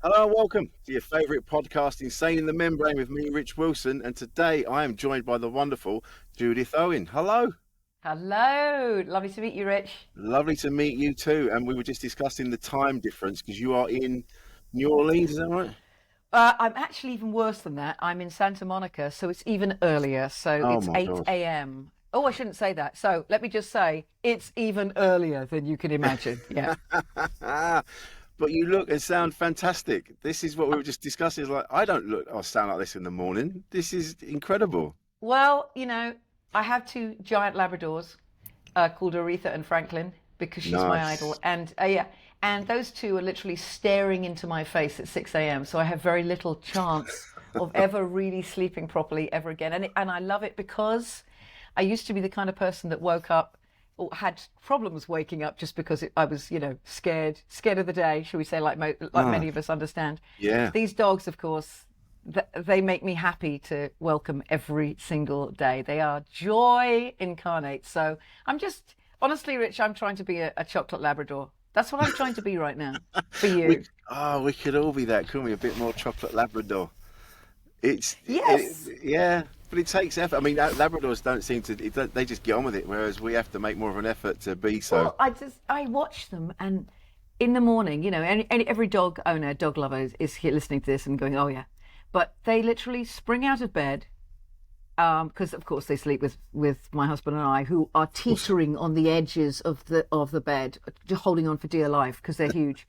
Hello and welcome to your favourite podcast, Insane in the Membrane, with me, Rich Wilson. And today I am joined by the wonderful Judith Owen. Hello. Hello, lovely to meet you, Rich. Lovely to meet you too. And we were just discussing the time difference because you are in New Orleans, is that right? I'm actually even worse than that. I'm in Santa Monica, so it's even earlier. So Oh it's my God. 8 a.m. Oh, I shouldn't say that. So let me just say it's even earlier than you can imagine. Yeah. But you look and sound fantastic. This is what we were just discussing. Is like, I don't look or sound like this in the morning. This is incredible. Well, I have two giant Labradors called Aretha and Franklin because she's my idol. Nice. And yeah, and those two are literally staring into my face at 6 a.m. So I have very little chance of ever really sleeping properly ever again. And I love it because I used to be the kind of person that woke up or had problems waking up just because I was, scared of the day, shall we say, like Ah, many of us understand. yeah. These dogs, of course, they make me happy to welcome every single day. They are joy incarnate. So I'm just, honestly, Rich, I'm trying to be a chocolate Labrador. That's what I'm trying to be right now for We you. we could all be that, couldn't we? A bit more chocolate Labrador. Yes. Yeah, but it takes effort. I mean, Labradors don't seem to, they just get on with it, whereas we have to make more of an effort to be so. Well, I watch them, and in the morning, every dog owner, dog lover is here listening to this and going, "Oh yeah," but they literally spring out of bed because of course they sleep with my husband and I, who are teetering on the edges of the bed, holding on for dear life because they're huge,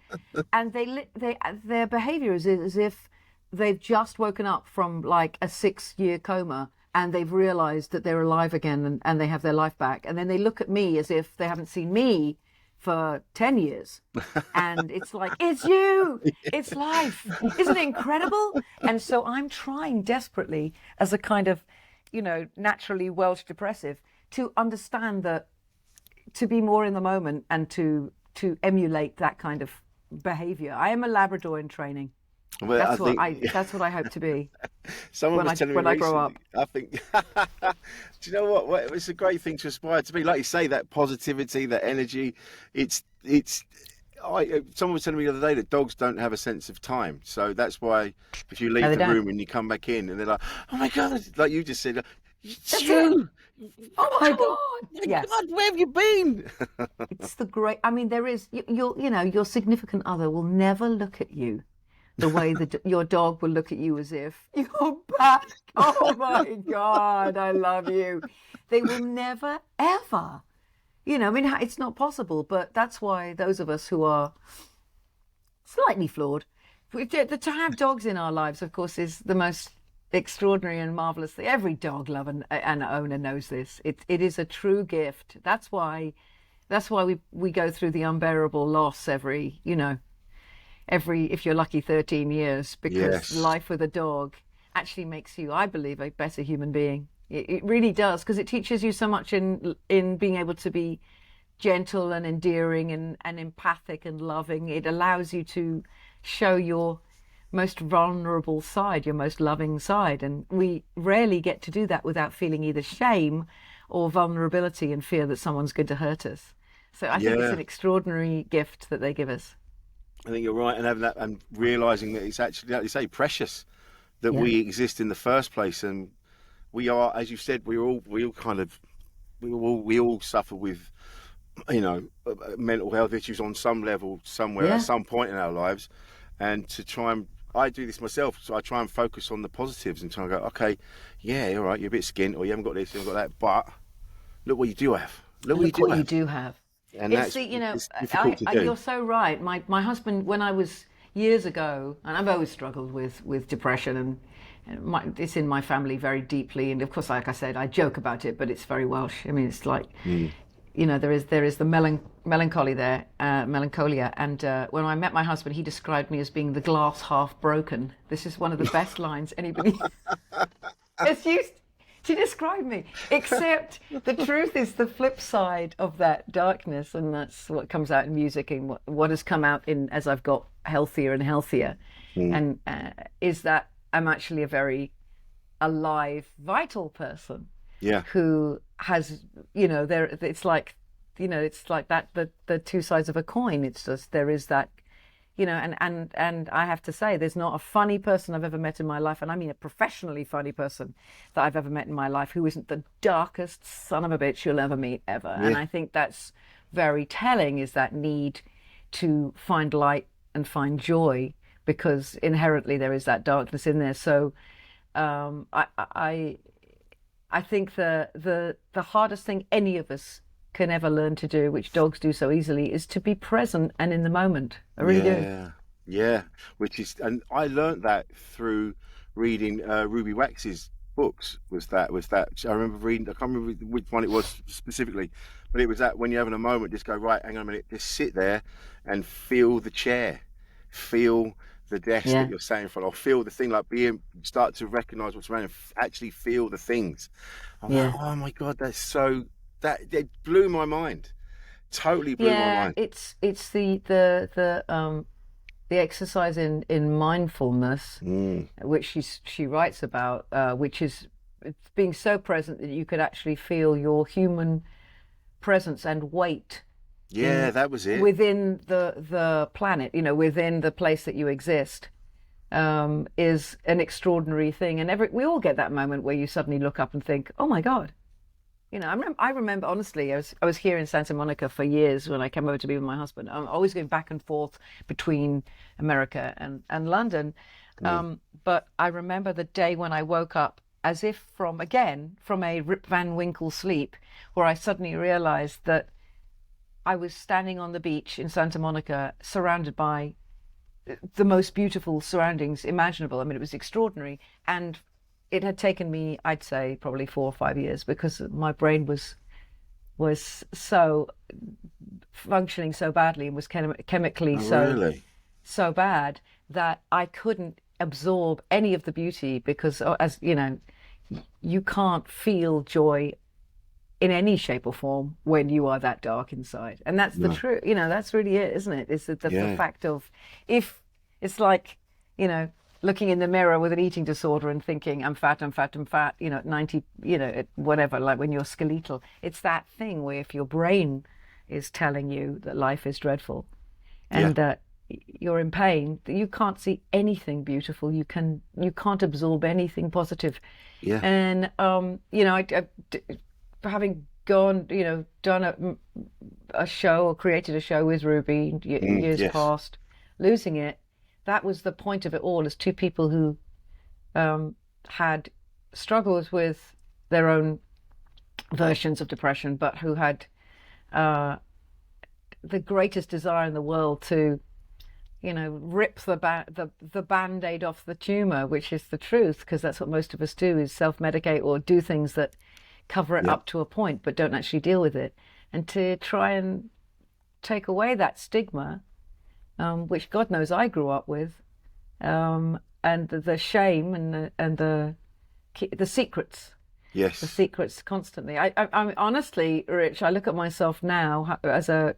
and their behaviour is as if they've just woken up from like a 6 year coma. And they've realised that they're alive again and they have their life back. And then they look at me as if they haven't seen me for 10 years. And it's like, it's you, it's life. Isn't it incredible? And so I'm trying desperately as a kind of, naturally Welsh depressive to understand that to be more in the moment and to emulate that kind of behavior. I am a Labrador in training. Well, I think That's what I hope to be someone when was I telling me when I grow recently, up. I think, do you know what? It's a great thing to aspire to be. Like you say, that positivity, that energy, it's, someone was telling me the other day that dogs don't have a sense of time. So that's why if you No, leave they the don't. room and you come back in and they're like, oh my God, like you just said, it's That's it. you. Oh my Oh God. my Yes. God, where have you been? It's the great, I mean, there is, your significant other will never look at you the way that your dog will look at you as if you're back. Oh my God, I love you. They will never, ever, I mean, it's not possible, but that's why those of us who are slightly flawed, to have dogs in our lives, of course, is the most extraordinary and marvelous thing. Every dog lover and owner knows this. It is a true gift. That's why we go through the unbearable loss every, if you're lucky, 13 years, because Yes. life with a dog actually makes you, I believe, a better human being. It really does, because it teaches you so much in being able to be gentle and endearing and empathic and loving. It allows you to show your most vulnerable side, your most loving side. And we rarely get to do that without feeling either shame or vulnerability and fear that someone's going to hurt us. So I think it's Yeah. an extraordinary gift that they give us. I think you're right, and having that and realizing that it's actually, like you say, precious that Yeah. we exist in the first place, and we are, as you said, we all kind of we all suffer with mental health issues on some level somewhere at Yeah. some point in our lives, and to try and I do this myself, so I try and focus on the positives and try and go, okay, yeah, all right, you're a bit skint or you haven't got this, you haven't got that, but look what you do have. Look what you Look do what you have, do have. and It's that's the, it's difficult to do. you're so right. My husband, when I was years ago, and I've always struggled with depression and it's in my family very deeply. And of course, like I said, I joke about it, but it's very Welsh. I mean, it's like, Mm. there is the melancholy there, melancholia. And when I met my husband, he described me as being the glass half broken. This is one of the best lines anybody has used to describe me. Except the truth is the flip side of that darkness, and that's what comes out in music and what has come out in as I've got healthier and healthier, Mm. and is that I'm actually a very alive, vital person Yeah, who has, it's like, it's like that the two sides of a coin. It's just there is that and I have to say, there's not a funny person I've ever met in my life, and I mean a professionally funny person that I've ever met in my life, who isn't the darkest son of a bitch you'll ever meet ever. And Yeah. I think that's very telling, is that need to find light and find joy, because inherently there is that darkness in there. So um, I, I, I think the hardest thing any of us can ever learn to do, which dogs do so easily, is to be present and in the moment. I really do. Yeah, yeah. Which is, and I learnt that through reading Ruby Wax's books. Was that? I remember reading. I can't remember which one it was specifically, but it was that when you're having a moment, just go right. Hang on a minute. Just sit there and feel the chair, feel the desk that Yeah, you're sat in front of, feel the thing. Like being start to recognize what's around, and actually feel the things. I'm like, yeah, oh my God, that's so. That it blew my mind. Totally blew my yeah. mind. It's the exercise in mindfulness, Mm. which she writes about, which is it's being so present that you could actually feel your human presence and weight Yeah, in that was it. within the planet, within the place that you exist, is an extraordinary thing. And we all get that moment where you suddenly look up and think, "Oh my God." I remember honestly, I was here in Santa Monica for years when I came over to be with my husband. I'm always going back and forth between America and London. Mm. But I remember the day when I woke up as if from a Rip Van Winkle sleep, where I suddenly realized that I was standing on the beach in Santa Monica, surrounded by the most beautiful surroundings imaginable. I mean, it was extraordinary. And it had taken me, I'd say, probably 4 or 5 years, because my brain was so functioning so badly, and was chemically Oh, really? so bad that I couldn't absorb any of the beauty, because, as you know, you can't feel joy in any shape or form when you are that dark inside. And that's the No. truth. That's really it, isn't it? It's the Yeah. fact of, if it's like, looking in the mirror with an eating disorder and thinking, I'm fat, I'm fat, I'm fat, at 90, whatever, like when you're skeletal. It's that thing where if your brain is telling you that life is dreadful Yeah. and that you're in pain, that you can't see anything beautiful. You can't absorb anything positive. Yeah. And having gone, done a show or created a show with Ruby years Yes. past, losing it, that was the point of it all, as two people who had struggles with their own versions of depression, but who had the greatest desire in the world to, rip the band-aid off the tumor, which is the truth, because that's what most of us do, is self-medicate or do things that cover it Yeah. up to a point but don't actually deal with it. And to try and take away that stigma, which God knows I grew up with, and the shame and the secrets, the Yes. secrets constantly. I'm honestly, Rich, I look at myself now as a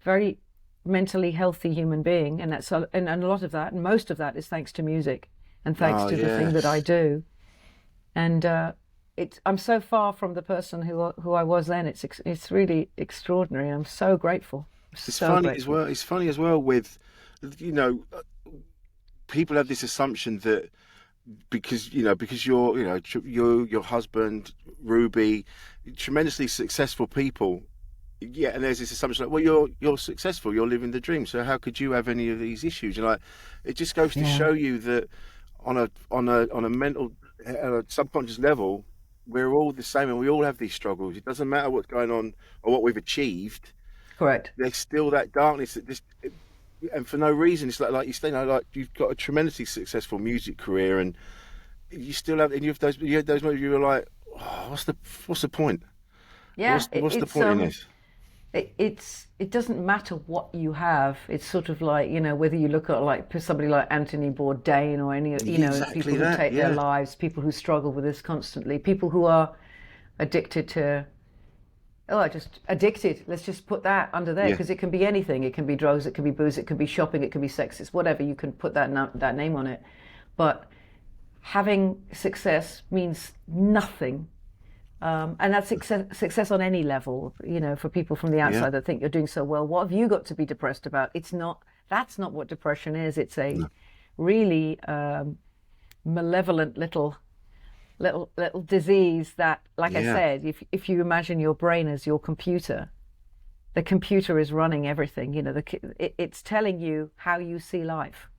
very mentally healthy human being, and and a lot of that, and most of that, is thanks to music and thanks Oh, to the thing that I yes. do. And I'm so far from the person who I was then. It's really extraordinary. I'm so grateful, It's so funny as grateful. well. It's funny as well with, you know, people have this assumption that because your husband, Ruby, tremendously successful people. Yeah, and there's this assumption like, well, you're successful, you're living the dream, so how could you have any of these issues? And like, it just goes to Yeah, show you that on a mental, on a subconscious level, we're all the same, and we all have these struggles. It doesn't matter what's going on or what we've achieved. correct. There's still that darkness that just, and for no reason. It's like you say, like you've got a tremendously successful music career, and you still have, and you have those moments you were like, oh, what's the point? Yeah, What's the point in this? it doesn't matter what you have. It's sort of like, whether you look at like somebody like Anthony Bourdain, or any, Exactly people who that. take their Yeah. lives, people who struggle with this constantly, people who are addicted to, just addicted. Let's just put that under there, Yeah. because it can be anything. It can be drugs, it can be booze, it can be shopping, it can be sex. It's whatever. You can put that name on it. But having success means nothing. And that's success on any level, for people from the Yeah. outside that think you're doing so well. What have you got to be depressed about? It's not That's not what depression is. It's a No. really malevolent little disease that, like I Yeah. said, if you imagine your brain as your computer, the computer is running everything. You know, it's telling you how you see life.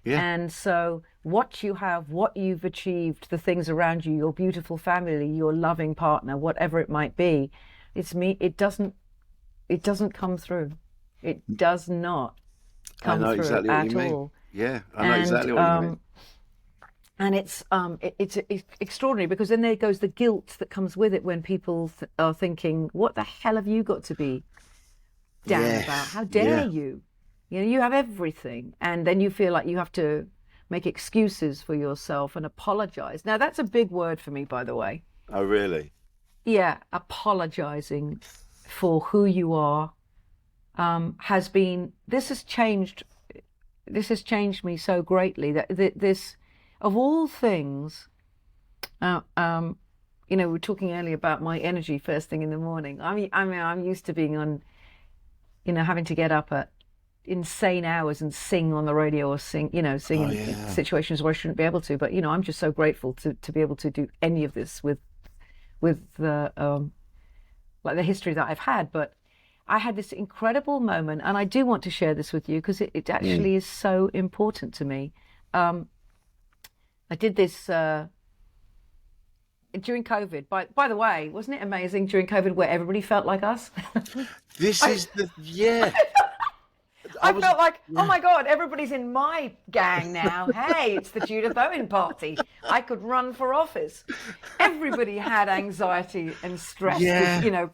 Yeah. And so what you have, what you've achieved, the things around you, your beautiful family, your loving partner, whatever it might be, it doesn't come through. It does not I come know through exactly what you at mean. all. Yeah, I know exactly what you mean. And it's extraordinary, because then there goes the guilt that comes with it when people are thinking, what the hell have you got to be down Yes. about? How dare Yeah. you? You know, you have everything. And then you feel like you have to make excuses for yourself and apologize. Now, that's a big word for me, by the way. Oh, really? Yeah, apologizing for who you are this has changed me so greatly, that this, of all things, you know, we were talking earlier about my energy first thing in the morning. I mean, I'm used to being on, you know, having to get up at insane hours and sing on the radio, or sing in situations where I shouldn't be able to. But, you know, I'm just so grateful to be able to do any of this with the like the history that I've had. But I had this incredible moment, and I do want to share this with you because it actually is so important to me. I did this during COVID. By the way, wasn't it amazing during COVID where everybody felt like us? I felt like, oh my God, everybody's in my gang now. Hey, it's the Judith Owen party. I could run for office. Everybody had anxiety and stress, you know,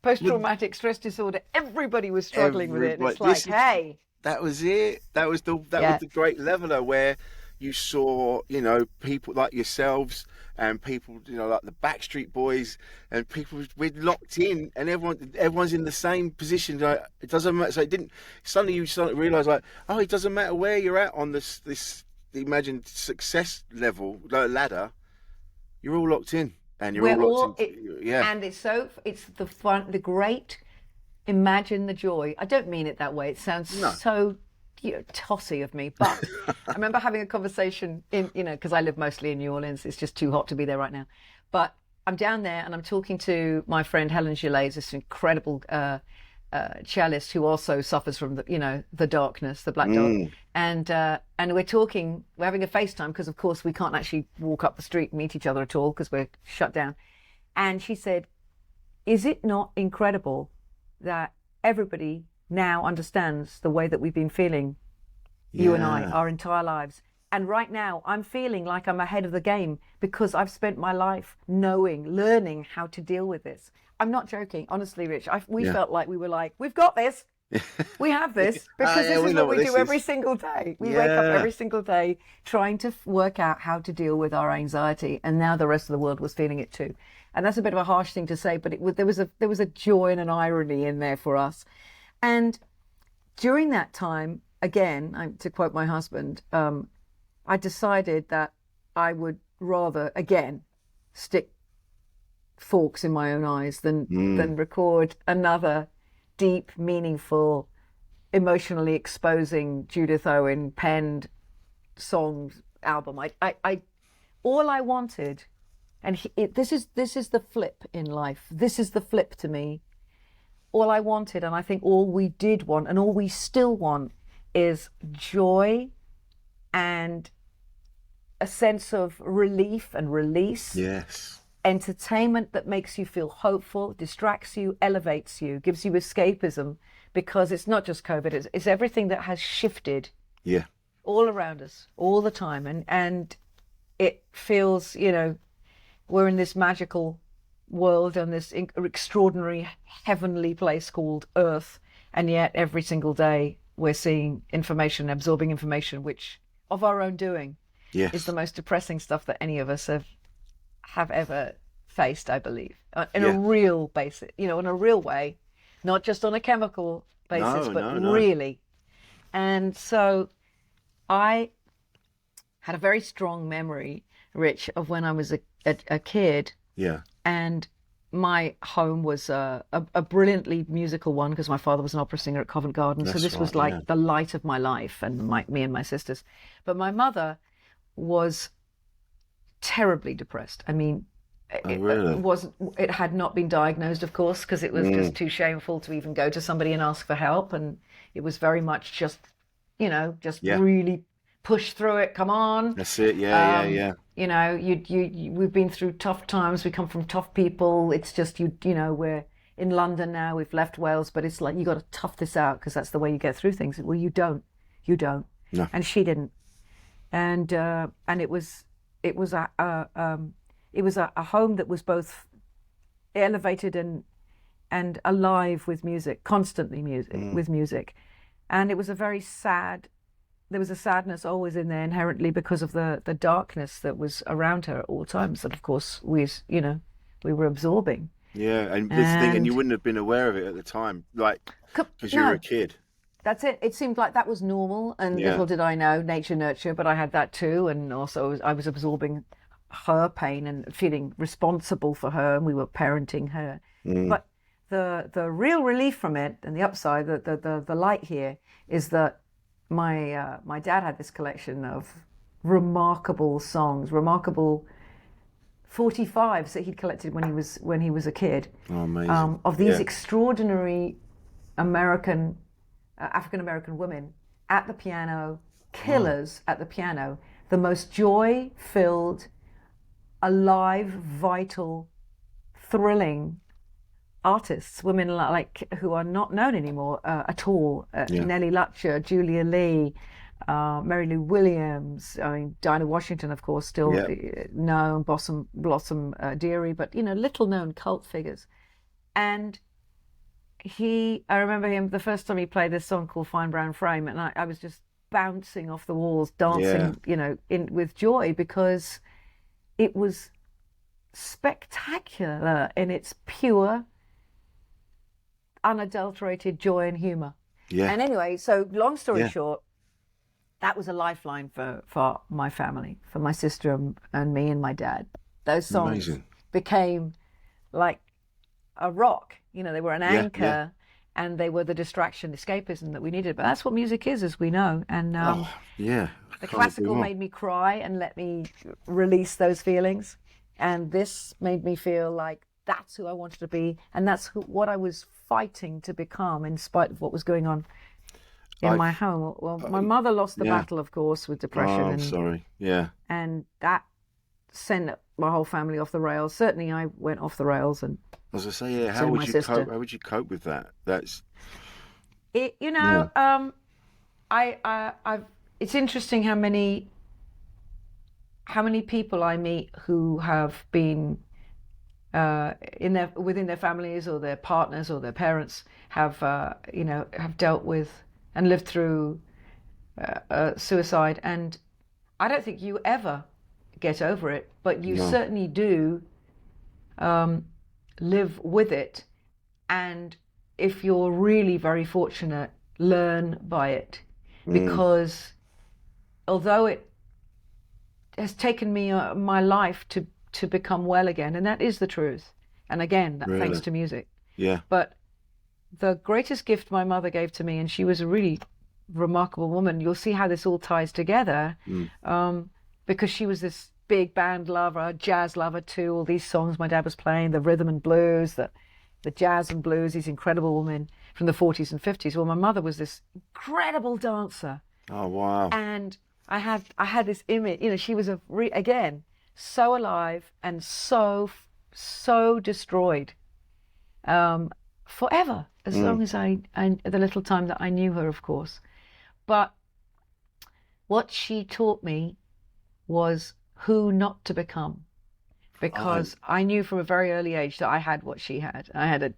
post-traumatic stress disorder. Everybody was struggling with it. And it's like, hey. That was it. That was the great leveler, where you saw, you know, people like yourselves and people, you know, like the Backstreet Boys, and people, we're locked in, and everyone's in the same position. Like, it doesn't matter. So suddenly you realise, like, oh, it doesn't matter where you're at on this imagined success level, ladder. You're all locked in, and you're all locked in. Yeah. And it's the fun, the great. Imagine the joy. I don't mean it that way. It sounds so tossy of me, but I remember having a conversation because I live mostly in New Orleans. It's just too hot to be there right now. But I'm down there and I'm talking to my friend Helen Gillet, this incredible cellist who also suffers from the darkness, the black dog. And we're having a FaceTime because of course we can't actually walk up the street and meet each other at all because we're shut down. And she said, "Is it not incredible that everybody now understands the way that we've been feeling, you and I, our entire lives? And right now I'm feeling like I'm ahead of the game because I've spent my life learning how to deal with this." I'm not joking. Honestly, Rich, we felt like we were like, we've got this. We have this because this is what we do every single day. We wake up every single day trying to work out how to deal with our anxiety. And now the rest of the world was feeling it too. And that's a bit of a harsh thing to say, but there was a joy and an irony in there for us. And during that time, again, to quote my husband, I decided that I would rather, again, stick forks in my own eyes than record another deep, meaningful, emotionally exposing Judith Owen penned songs album. All I wanted, and this is the flip in life. This is the flip to me. All I wanted, and I think all we did want, and all we still want, is joy and a sense of relief and release. Yes. Entertainment that makes you feel hopeful, distracts you, elevates you, gives you escapism, because it's not just COVID, it's everything that has shifted all around us all the time. And it feels, we're in this magical world on this extraordinary heavenly place called Earth. And yet every single day we're seeing information, absorbing information, which of our own doing is the most depressing stuff that any of us have ever faced, I believe, in a real basis, in a real way, not just on a chemical basis, but really. And so I had a very strong memory, Rich, of when I was a kid. Yeah. And my home was a brilliantly musical one because my father was an opera singer at Covent Garden. So That's this was right, like yeah. the light of my life and me and my sisters. But my mother was terribly depressed. I mean, Oh, really? it had not been diagnosed, of course, because it was just Mm. too shameful to even go to somebody and ask for help. And it was very much just, just Yeah, really push through it. Come on. that's it. Yeah. We've been through tough times. We come from tough people. It's just, we're in London now. We've left Wales, but it's like, you got to tough this out because that's the way you get through things. Well, you don't. No. And she didn't. And it was a home that was both elevated and alive with music, constantly with music. And it was there was a sadness always in there inherently because of the darkness that was around her at all times. That of course we were absorbing. Yeah, and this thing, and you And wouldn't have been aware of it at the time, like, because you were a no, kid. that's it. It seemed like that was normal, and Yeah. little did I know, nature nurture. But I had that too, and also I was absorbing her pain and feeling responsible for her, and we were parenting her. Mm. But the real relief from it, and the upside, the light here, is that my dad had this collection of remarkable songs, remarkable 45s that he'd collected when he was a kid, Oh, amazing. of these Yeah. extraordinary African American women at the piano, killers at the piano, the most joy-filled, alive, vital, thrilling artists, women like who are not known anymore at all. Yeah. Nellie Lutcher, Julia Lee, Mary Lou Williams. I mean, Dinah Washington, of course, still Yeah. known. Blossom Dearie, but little known cult figures. And I remember him the first time he played this song called Fine Brown Frame, and I was just bouncing off the walls, dancing, with joy because it was spectacular in its pure, unadulterated joy and humor. Yeah. And anyway, so long story Yeah. short, that was a lifeline for my family, for my sister and me and my dad. Those songs Amazing. became like a rock. They were an Yeah. anchor, and they were the distraction, escapism that we needed. But that's what music is, as we know. And Oh, yeah. the Can't agree classical more. made me cry and let me release those feelings. And this made me feel like that's who I wanted to be. And that's what I was fighting to become in spite of what was going on in my home. Well, my mother lost the yeah. battle, of course, with Oh, depression. I'm sorry. Yeah. And that sent my whole family off the rails. Certainly I went off the rails. And I was gonna say, yeah. So How did would my you sister. cope? How would you cope with that? That's it, it's interesting how many people I meet who have been within their families or their partners or their parents have dealt with and lived through suicide, and I don't think you ever get over it, but you No. certainly do live with it, and if you're really very fortunate, learn by it, because although it has taken me my life to become well again, and that is the truth, and again, that thanks Really? to music. yeah. But the greatest gift my mother gave to me, and she was a really remarkable woman, you'll see how this all ties together, because she was this big band lover, jazz lover too, all these songs my dad was playing, the rhythm and blues, the jazz and blues, these incredible women from the 40s and 50s. Well, my mother was this incredible dancer. Oh, wow. And I had this image, she was again so alive and so destroyed, forever, as long as I the little time that I knew her, of course. But what she taught me was who not to become, because I knew from a very early age that I had what she had. I had a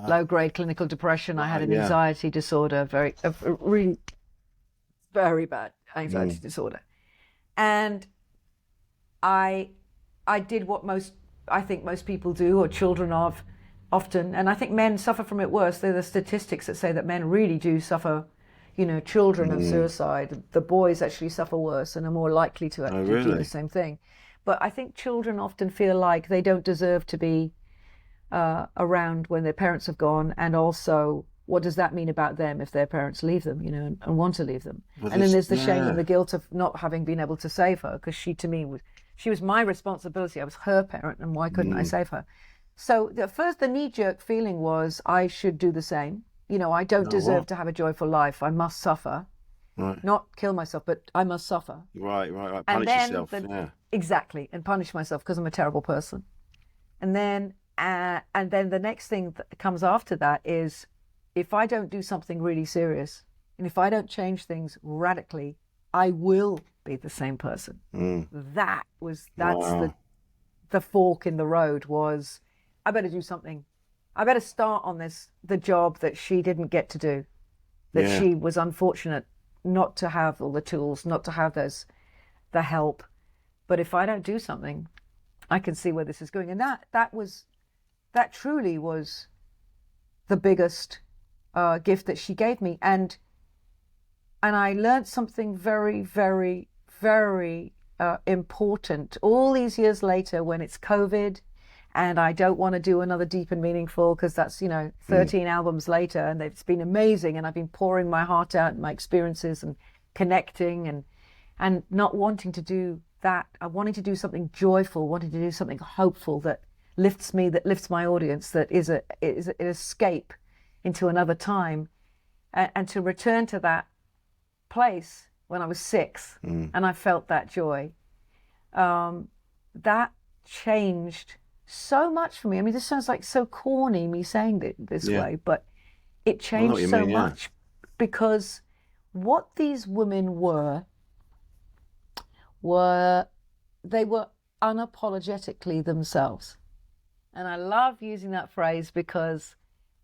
low-grade clinical depression. I had an anxiety disorder, a really very bad anxiety disorder, and I did what I think most people do, or children of often, and I think men suffer from it worse. There are the statistics that say that men really do suffer, children of suicide. The boys actually suffer worse and are more likely to actually do really? the same thing. But I think children often feel like they don't deserve to be around when their parents have gone, and also what does that mean about them if their parents leave them, you know, and want to leave them. Well, And then there's the yeah. shame and the guilt of not having been able to save her, because she, to me, she was my responsibility. I was her parent, and why couldn't I save her? So the knee-jerk feeling was I should do the same. You know, I don't deserve to have a joyful life. I must suffer. Right. Not kill myself, but I must suffer. Right. And Punish then yourself. Yeah. exactly, and punish myself because I'm a terrible person. And then the next thing that comes after that is, if I don't do something really serious, and if I don't change things radically, I will be the same person. That's the fork in the road. Was I better do something. I better start on the job that she didn't get to do, that she was unfortunate not to have all the tools, not to have the help. But if I don't do something, I can see where this is going. And that truly was the biggest gift that she gave me. And I learned something very, very, very important all these years later, when it's COVID and I don't want to do another Deep and Meaningful, because that's, 13 albums later, and it's been amazing, and I've been pouring my heart out and my experiences and connecting and not wanting to do that. I wanted to do something joyful, wanted to do something hopeful that lifts me, that lifts my audience, that is an escape into another time, and to return to that place when I was 6 and I felt that joy. That changed so much for me. I mean, this sounds like so corny, me saying it this way, but it changed so much, because what these women were they were unapologetically themselves. And I love using that phrase, because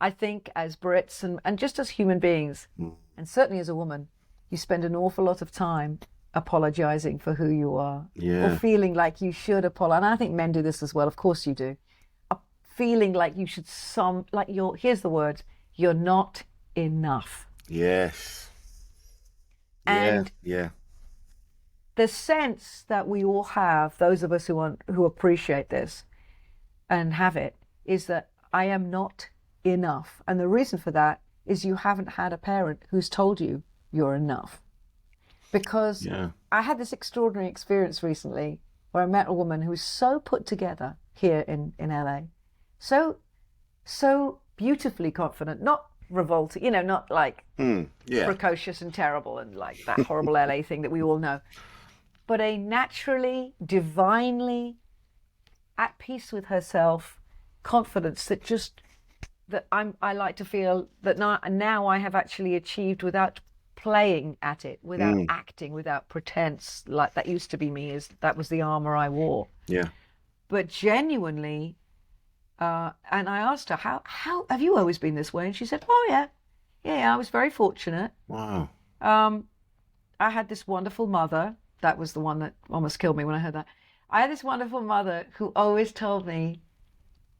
I think as Brits and just as human beings, and certainly as a woman, you spend an awful lot of time apologizing for who you are, or feeling like you should apologize. And I think men do this as well. Of course you do. Feeling like you should here's the word, you're not enough. Yes. And the sense that we all have, those of us who appreciate this and have it, is that I am not enough. And the reason for that is you haven't had a parent who's told you you're enough. Because I had this extraordinary experience recently where I met a woman who was so put together here in LA, so beautifully confident, not revolting, not like precocious and terrible and like that horrible LA thing that we all know, but a naturally, divinely at peace with herself, confidence that I like to feel that now I have actually achieved without playing at it, without acting, without pretense. Like that used to be me, that was the armor I wore. Yeah. But genuinely, and I asked her, how have you always been this way? And she said, oh yeah, I was very fortunate. Wow. I had this wonderful mother. That was the one that almost killed me when I heard that. I had this wonderful mother who always told me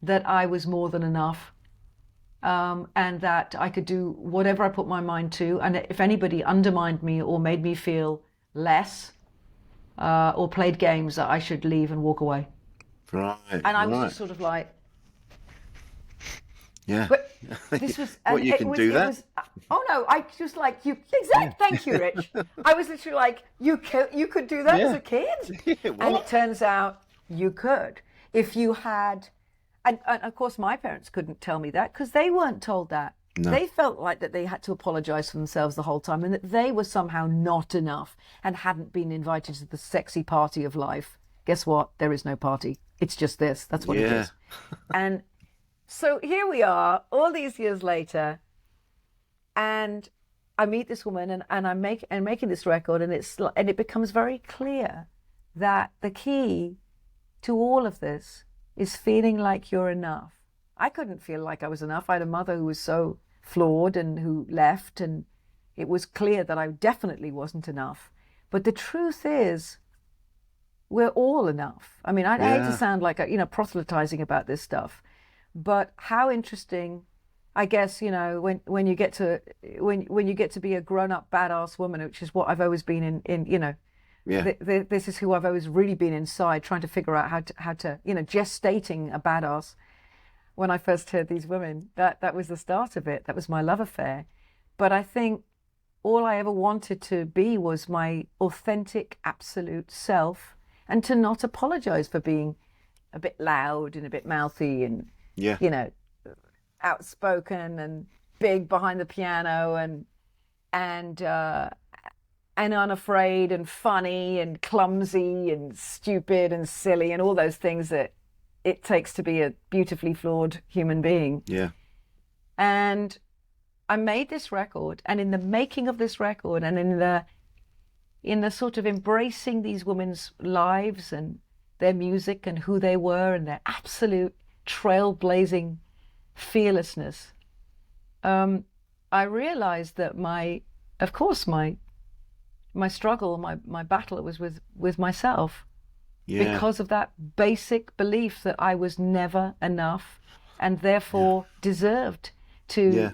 that I was more than enough. And that I could do whatever I put my mind to. And if anybody undermined me or made me feel less, or played games, that I should leave and walk away. Right. And I was just sort of like, but this was, do that. Oh no, I just like you. Exactly. Thank you, Rich. I was literally like, you could do that as a kid, and it turns out you could if you had. And of course, my parents couldn't tell me that, because they weren't told that. No. They felt like that they had to apologize for themselves the whole time, and that they were somehow not enough and hadn't been invited to the sexy party of life. Guess what? There is no party. It's just this. That's what it is. And so here we are, all these years later, and I meet this woman, and I'm making this record, and it becomes very clear that the key to all of this is feeling like you're enough. I couldn't feel like I was enough. I had a mother who was so flawed and who left, and it was clear that I definitely wasn't enough. But the truth is, we're all enough. I mean, I hate to sound like proselytizing about this stuff, but how interesting, I guess, when you get to be a grown-up badass woman, which is what I've always been in. This is who I've always really been inside, trying to figure out how to gestating a badass. when I first heard these women. That was the start of it. That was my love affair. But I think all I ever wanted to be was my authentic, absolute self, and to not apologize for being a bit loud and a bit mouthy and, Yeah. you know, outspoken and big behind the piano and unafraid and funny and clumsy and stupid and silly and all those things that it takes to be a beautifully flawed human being. Yeah. And I made this record, and in the making of this record and in the sort of embracing these women's lives and their music and who they were and their absolute trailblazing fearlessness, I realized that my struggle, my battle was with myself, because of that basic belief that I was never enough and therefore deserved to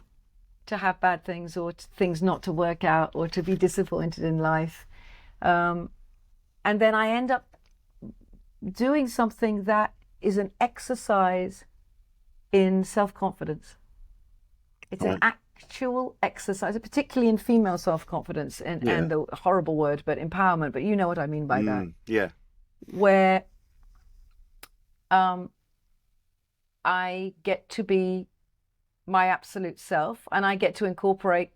have bad things or things not to work out or to be disappointed in life. And then I end up doing something that is an exercise in self-confidence. It's an actual exercise, particularly in female self-confidence and the horrible word, but empowerment. But you know what I mean by that. Yeah. Where I get to be my absolute self, and I get to incorporate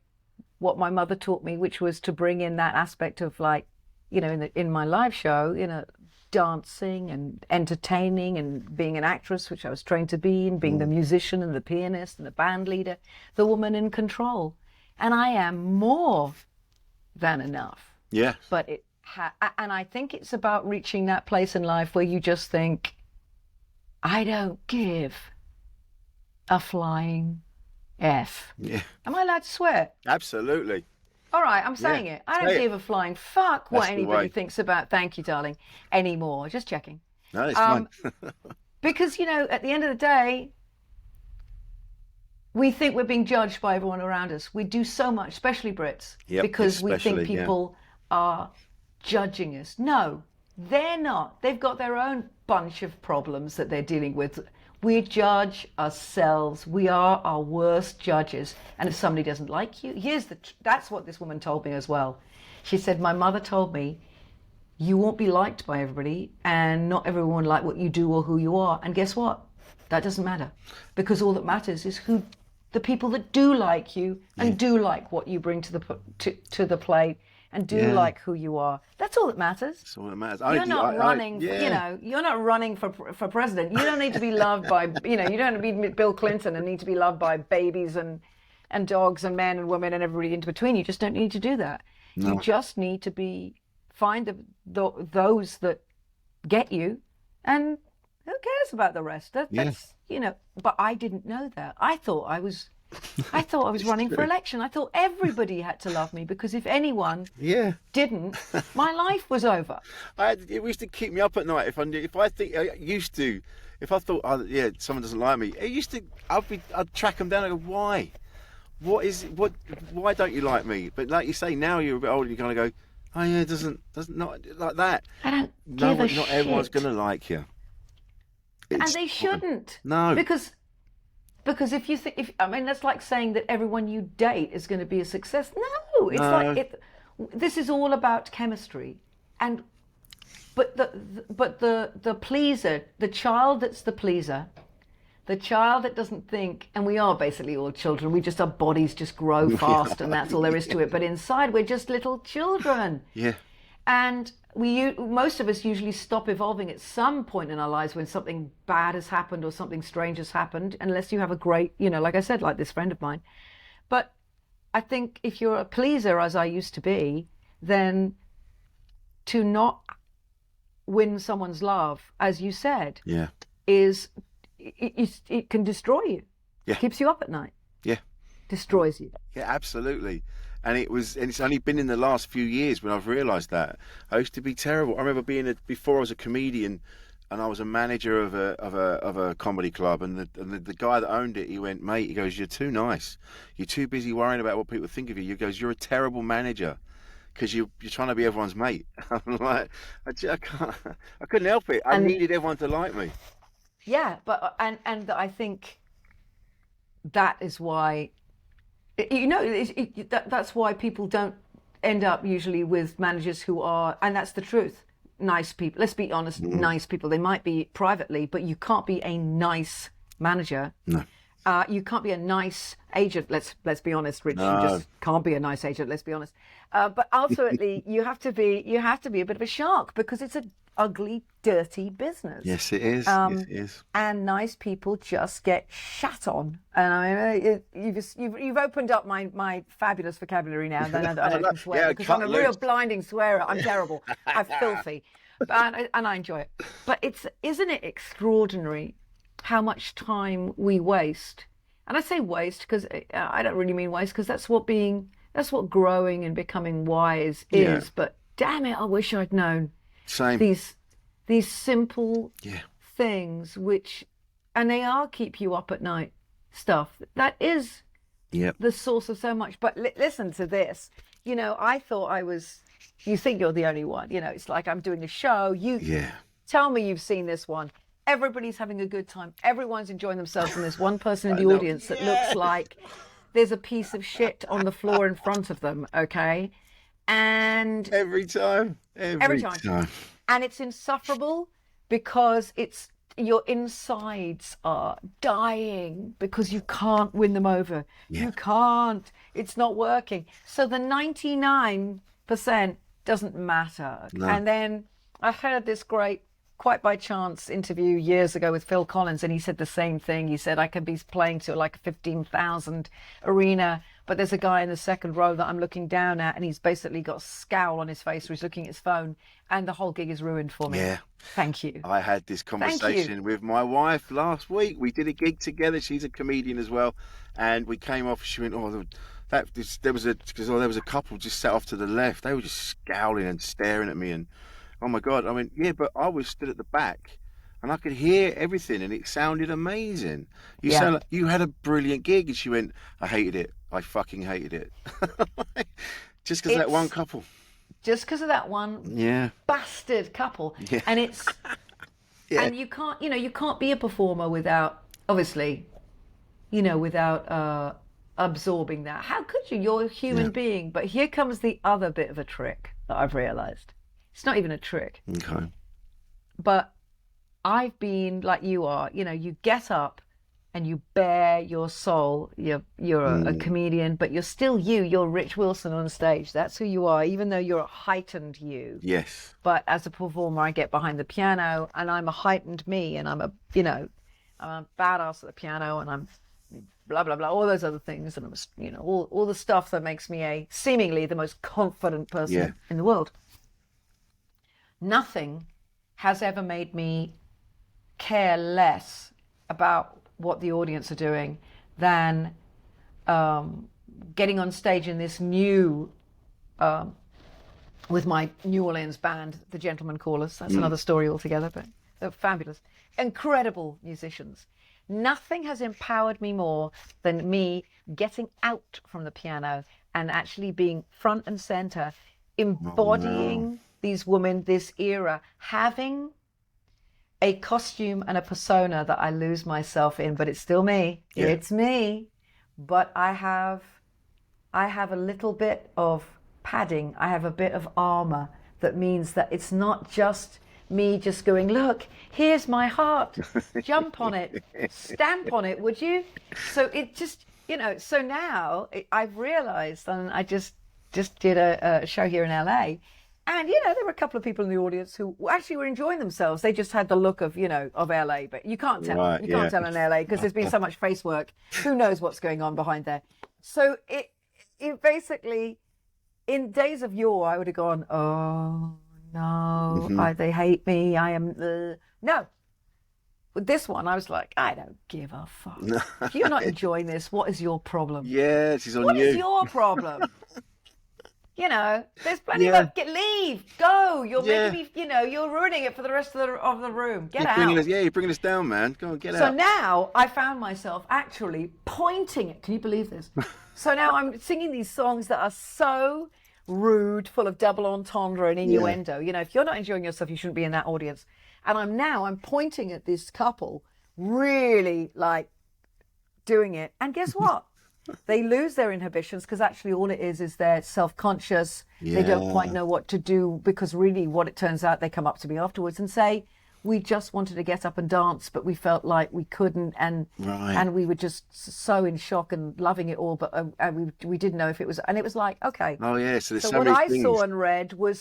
what my mother taught me, which was to bring in that aspect of, like, you know, in my live show, you know, dancing and entertaining and being an actress, which I was trained to be, and being the musician and the pianist and the band leader, the woman in control. And I am more than enough. Yeah. But and I think it's about reaching that place in life where you just think, I don't give a flying F. Yeah. Am I allowed to swear? Absolutely. All right, I'm saying it. I don't give a flying fuck what anybody thinks about, thank you, darling, anymore. Just checking. No, it's fine. Because, you know, at the end of the day, we think we're being judged by everyone around us. We do so much, especially Brits, because we think people are judging us. No, they're not. They've got their own bunch of problems that they're dealing with. We judge ourselves. We are our worst judges. And if somebody doesn't like you, that's what this woman told me as well. She said, my mother told me, you won't be liked by everybody, and not everyone will like what you do or who you are. And guess what? That doesn't matter, because all that matters is the people that do like you and do like what you bring to the plate and do like who you are. That's all that matters. That's all that matters. You're not running, you know, you're not running for president. You don't need to be loved by, you know, you don't need to be Bill Clinton and need to be loved by babies and dogs and men and women and everybody in between. You just don't need to do that. No. You just need to find those that get you, and who cares about the rest? That's you know. But I didn't know that. I thought I was running for election. I thought everybody had to love me, because if anyone didn't, my life was over. It used to keep me up at night if I thought, oh, yeah, someone doesn't like me. I'd track them down and go, why? Why don't you like me? But like you say, now you're a bit older, you kind of go, oh yeah, it doesn't not like that. I don't give a shit. Not everyone's gonna like you. And they shouldn't. No. Because I mean, that's like saying that everyone you date is going to be a success. No, it's like this is all about chemistry, but the pleaser, the child that's the pleaser, the child that doesn't think, and we are basically all children. Our bodies just grow fast, and that's all there is to it. But inside, we're just little children. Yeah. And most of us usually stop evolving at some point in our lives when something bad has happened or something strange has happened, unless you have a great, you know, like I said, like this friend of mine. But I think if you're a pleaser, as I used to be, then to not win someone's love, as you said, it can destroy you. Yeah. Keeps you up at night. Yeah. Destroys you. Yeah, absolutely. And it's only been in the last few years when I've realised that. I used to be terrible. I remember before I was a comedian, and I was a manager of a comedy club, and the guy that owned it, he went, mate, he goes, you're too nice. You're too busy worrying about what people think of you. He goes, you're a terrible manager, because you're trying to be everyone's mate. I'm like, I couldn't help it. I needed everyone to like me. Yeah, but and I think that is why, that's why people don't end up usually with managers who are, and that's the truth, nice people. Let's be honest, nice people. They might be privately, but you can't be a nice manager. No. You can't be a nice agent. Let's be honest, Rich. You No. just can't be a nice agent. Let's be honest. But ultimately, you have to be a bit of a shark, because it's a ugly, dirty business. Yes, it is. Yes, it is. And nice people just get shat on. And I mean, you've opened up my fabulous vocabulary now. Then I can swear, Yeah, because I'm a cut real loose. blinding swearer. I'm terrible. I'm filthy, and I enjoy it. But isn't it extraordinary how much time we waste? And I say waste because I don't really mean waste, because that's what growing and becoming wise is. Yeah. But damn it, I wish I'd known Same. these simple Yeah. things, and they are keep you up at night stuff. That is Yep. the source of so much. But listen to this. I thought you think you're the only one. It's like I'm doing a show. Yeah. Tell me you've seen this one. Everybody's having a good time. Everyone's enjoying themselves. And there's one person in the audience that looks like there's a piece of shit on the floor in front of them. Okay. And Every time. Every time. And it's insufferable, because your insides are dying because you can't win them over. Yeah. You can't. It's not working. So the 99% doesn't matter. No. And then I heard this great, quite by chance, interview years ago with Phil Collins, and he said the same thing. He said, I could be playing to like a 15,000 arena, but there's a guy in the second row that I'm looking down at, and he's basically got a scowl on his face, or he's looking at his phone, and the whole gig is ruined for me. Yeah. Thank you. I had this conversation with my wife last week. We did a gig together. She's a comedian as well, and we came off. She went, "Oh, there was a couple just sat off to the left. They were just scowling and staring at me, and oh my God." I went, "Yeah, but I was stood at the back, and I could hear everything, and it sounded amazing. You Yeah. sound like you had a brilliant gig." And she went, "I hated it. I fucking hated it." Just because that one couple. Just because of that one Yeah. bastard couple. Yeah. And it's Yeah. and you can't be a performer without, obviously, without absorbing that. How could you? You're a human being. But here comes the other bit of a trick that I've realized. It's not even a trick. Okay. But I've been like you are. You get up and you bare your soul. You're a comedian, but you're still you. You're Rich Wilson on stage. That's who you are, even though you're a heightened you. Yes. But as a performer, I get behind the piano, and I'm a heightened me, and I'm a badass at the piano, and I'm blah blah blah, all those other things, and I'm all the stuff that makes me seemingly the most confident person in the world. Nothing has ever made me care less about what the audience are doing than getting on stage in this new with my New Orleans band, the Gentlemen Callers. That's another story altogether, but they're fabulous, incredible musicians. Nothing has empowered me more than me getting out from the piano and actually being front and center, embodying these women, this era, having a costume and a persona that I lose myself in, but it's still me. Yeah. It's me. But I have a little bit of padding. I have a bit of armor that means that it's not just me just going, look, here's my heart. Jump on it. Stamp on it, would you? So it just, so now I've realized, and I just did a show here in LA. And, there were a couple of people in the audience who actually were enjoying themselves. They just had the look of, of LA, but you can't tell. Right, you can't tell in LA because there's been so much face work. Who knows what's going on behind there? So it basically, in days of yore, I would have gone, oh, no, they hate me. I am, no. With this one, I was like, I don't give a fuck. If you're not enjoying this, what is your problem? Yeah, she's on you. What is your problem? There's plenty of leave, go. You're making me, you're ruining it for the rest of the room. Get out. You're bringing us down, man. Go on, get out. So now I found myself actually pointing it. Can you believe this? So now I'm singing these songs that are so rude, full of double entendre and innuendo. If you're not enjoying yourself, you shouldn't be in that audience. And I'm pointing at this couple really like doing it. And guess what? They lose their inhibitions because actually all it is they're self-conscious. They don't quite Yeah. know what to do because really what it turns out, they come up to me afterwards and say, we just wanted to get up and dance, but we felt like we couldn't. Right. And we were just so in shock and loving it all. But and we didn't know if it was, and it was like, okay. Oh yeah. So there's So so what many I things. saw and read was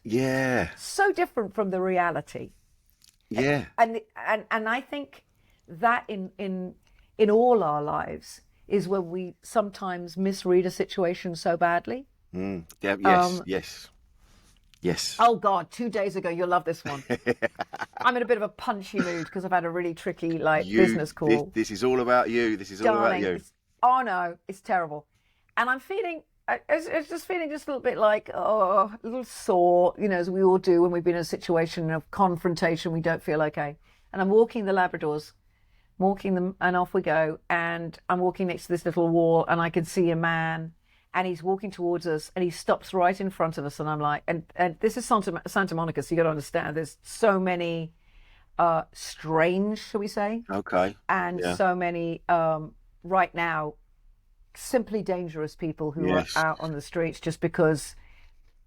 Yeah. so different from the reality. Yeah. And I think that in all our lives is when we sometimes misread a situation so badly. Yeah. Yes. Yes. Yes. Oh God, 2 days ago, you'll love this one. I'm in a bit of a punchy mood because I've had a really tricky business call. This is all about you. This is all about Darling, you. oh no, it's terrible. And I'm feeling, it's just feeling just a little bit like, oh, a little sore, as we all do when we've been in a situation of confrontation, we don't feel okay. And I'm walking the Labradors, walking them, and off we go. And I'm walking next to this little wall, and I can see a man, and he's walking towards us, and he stops right in front of us. And I'm like, and this is Santa Monica, so you got to understand, there's so many strange, shall we say, Okay. and Yeah. so many right now simply dangerous people who Yes. are out on the streets just because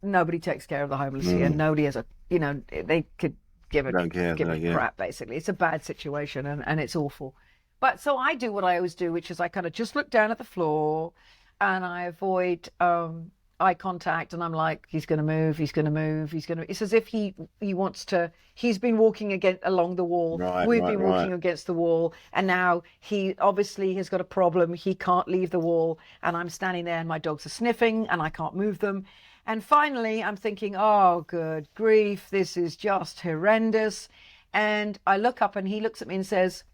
nobody takes care of the homeless here. Nobody has they could give Don't care, a yeah. crap, basically. It's a bad situation and it's awful. But so I do what I always do, which is I kind of just look down at the floor and I avoid eye contact, and I'm like, he's going to move, he's going to move, he's going to. It's as if he wants to. He's been walking along the wall. Right, We've right, been walking right. against the wall, and now he obviously has got a problem. He can't leave the wall, and I'm standing there, and my dogs are sniffing, and I can't move them. And finally, I'm thinking, oh, good grief, this is just horrendous. And I look up, and he looks at me and says,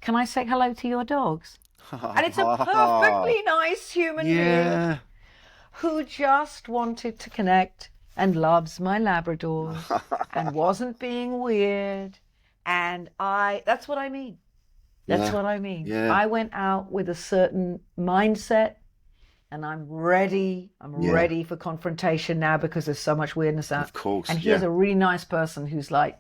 "Can I say hello to your dogs?" And it's a perfectly nice human being Yeah. who just wanted to connect and loves my Labradors and wasn't being weird. And that's what I mean. That's Yeah. what I mean. Yeah. I went out with a certain mindset, and I'm ready. I'm Yeah. ready for confrontation now because there's so much weirdness out. Of course, And here's yeah. a really nice person who's like,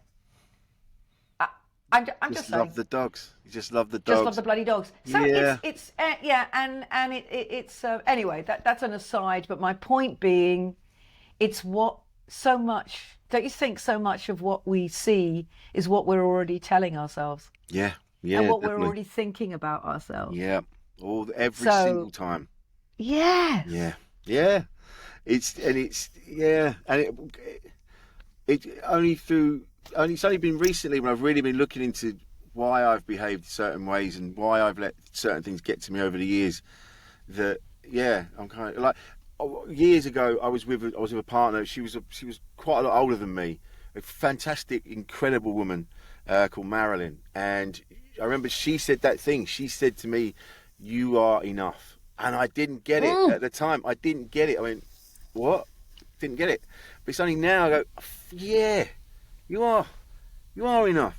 I'm just Just saying, love the dogs. You just love the just dogs. love the bloody dogs. So Yeah. it's it's anyway. That's an aside. But my point being, it's what so much. Don't you think so much of what we see is what we're already telling ourselves, Yeah. Yeah. and what we're definitely. already thinking about ourselves? Yeah. Every So- single time. Yes. Yeah. Yeah. It's yeah, and it's only been recently when I've really been looking into why I've behaved certain ways and why I've let certain things get to me over the years. That yeah, I'm kind of like years ago I was with a partner. She was quite a lot older than me, a fantastic, incredible woman called Marilyn. And I remember she said that thing. She said to me, "You are enough," and I didn't get it at the time. I didn't get it. I mean, what? Didn't get it. But it's only now I go, yeah, you are enough.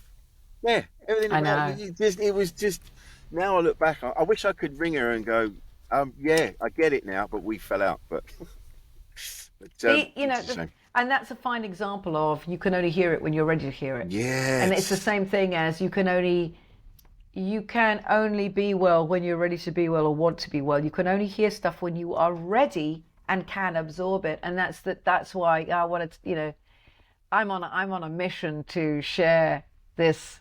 Yeah, everything I about know. it was just. Now I look back, I wish I could ring her and go, yeah, I get it now, but we fell out. But it's a shame. And that's a fine example of you can only hear it when you're ready to hear it. Yeah, And it's the same thing as you can only be well when you're ready to be well or want to be well. You can only hear stuff when you are ready and can absorb it. And that's why I wanted to, I'm on a mission to share this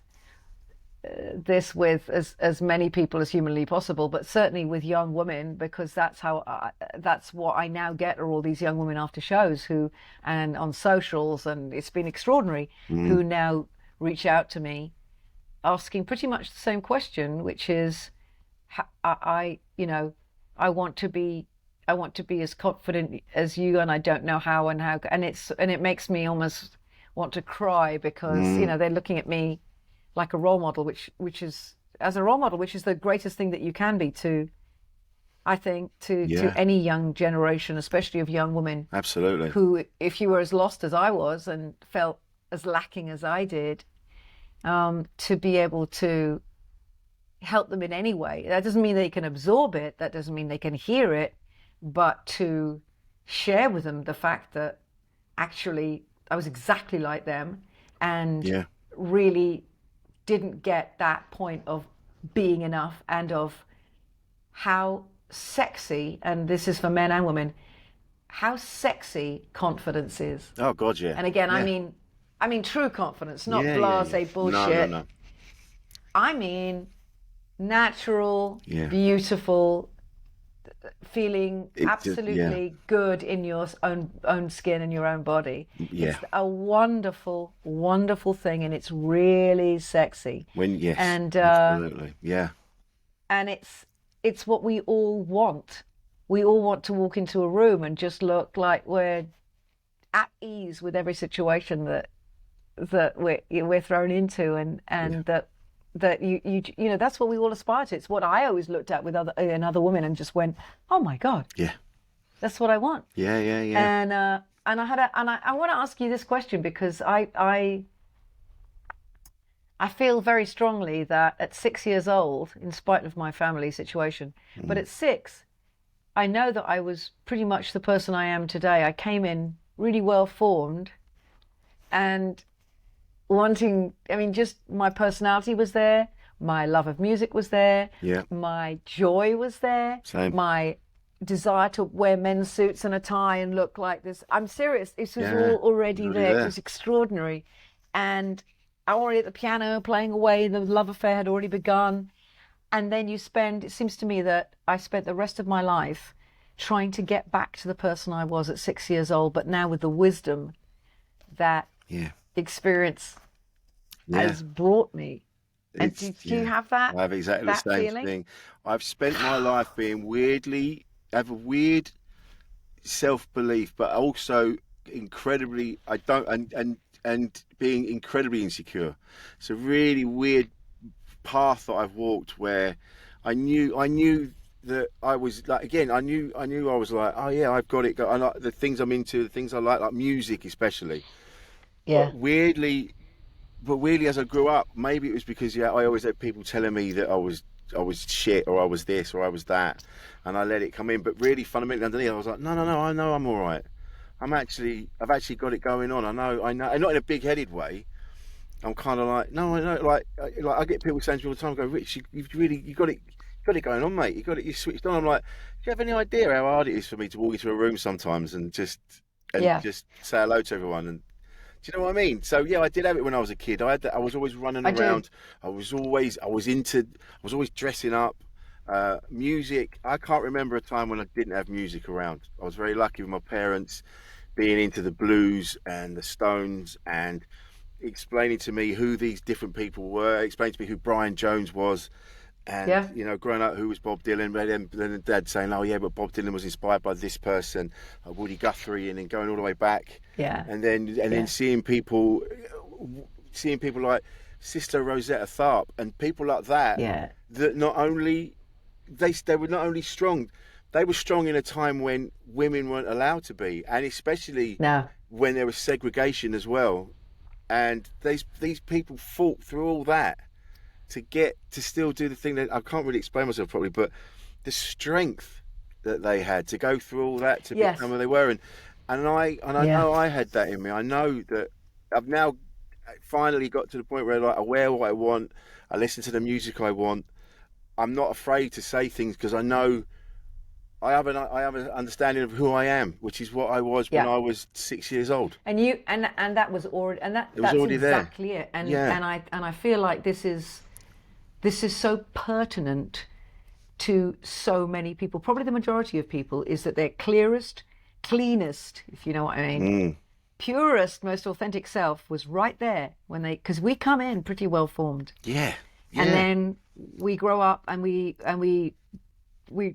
with as many people as humanly possible, but certainly with young women, because that's what I now get are all these young women after shows and on socials, and it's been extraordinary, who now reach out to me asking pretty much the same question, which is, I want to be as confident as you, and I don't know how, and it makes me almost want to cry because they're looking at me like a role model, which is the greatest thing that you can be to any young generation, especially of young women. absolutely. Who, if you were as lost as I was and felt as lacking as I did, to be able to help them in any way. That doesn't mean they can absorb it. That doesn't mean they can hear it, but to share with them the fact that actually I was exactly like them, and Yeah. really didn't get that point of being enough and of how sexy, and this is for men and women, how sexy confidence is. Oh God, yeah. And again, Yeah. I mean true confidence, not Yeah. blasé No, no, bullshit. no. I mean natural, Yeah. beautiful, feeling It just, absolutely good in your own skin and your own body. yeah. It's a wonderful, wonderful thing, and it's really sexy. Yes, And absolutely. Yeah. and it's what we all want. We all want to walk into a room and just look like we're at ease with every situation that we're thrown into, and that you know, that's what we all aspire to. It's what I always looked at with other women and just went, oh my God, Yeah. that's what I want. Yeah. Yeah. Yeah. And I want to ask you this question because I feel very strongly that at 6 years old, in spite of my family situation, but at 6, I know that I was pretty much the person I am today. I came in really well formed and wanting, I mean, just my personality was there, my love of music was there, Yeah. my joy was there, Same. my desire to wear men's suits and a tie and look like this. I'm serious. This was Yeah. all already Already there. there. It was extraordinary. And I already at the piano playing away. The love affair had already begun. And then it seems to me that I spent the rest of my life trying to get back to the person I was at 6 years old, but now with the wisdom that Yeah. experience Yeah. has brought me. And It's- do you yeah. have that? I have exactly the that same feeling? thing. I've spent my life have a weird self-belief, but also incredibly, I don't, and being incredibly insecure. It's a really weird path that I've walked where I knew that I was like, again, I knew I was like, oh yeah, I've got it. I like the things I'm into, the things I like music especially. Yeah. But weirdly, as I grew up, maybe it was because I always had people telling me that I was shit, or I was this, or I was that, and I let it come in. But really, fundamentally underneath, I was like, no, I know I'm all right. I've actually got it going on. I know, and not in a big-headed way. I'm kind of like, no, I know, like I get people saying to me all the time, I go, Rich, you got it going on, mate. You switched on. I'm like, do you have any idea how hard it is for me to walk into a room sometimes and just Yeah. say hello to everyone? And do you know what I mean? So yeah, I did have it when I was a kid. I was always running I did. around. I was always dressing up. Music. I can't remember a time when I didn't have music around. I was very lucky with my parents being into the blues and the Stones and explaining to me who these different people were, explaining to me who Brian Jones was, and Yeah. you know, growing up, who was Bob Dylan. But then Dad saying, "Oh yeah, but Bob Dylan was inspired by this person, Woody Guthrie," and then going all the way back. Yeah. And then seeing people like Sister Rosetta Tharpe and people like that. Yeah. That not only they were not only strong, they were strong in a time when women weren't allowed to be, and especially No. when there was segregation as well. And these people fought through all that to get to still do the thing that I can't really explain myself properly, but the strength that they had to go through all that to Yes. become who they were, and I Yeah. know I had that in me. I know that I've now finally got to the point where like I wear what I want, I listen to the music I want. I'm not afraid to say things because I know I have an understanding of who I am, which is what I was when Yeah. I was 6 years old. And that was already, and was that's already there. exactly it. And Yeah. and I feel like this is so pertinent to so many people. Probably the majority of people is that their clearest, cleanest, if you know what I mean, purest, most authentic self was right there when because we come in pretty well formed, Yeah. and then we grow up and we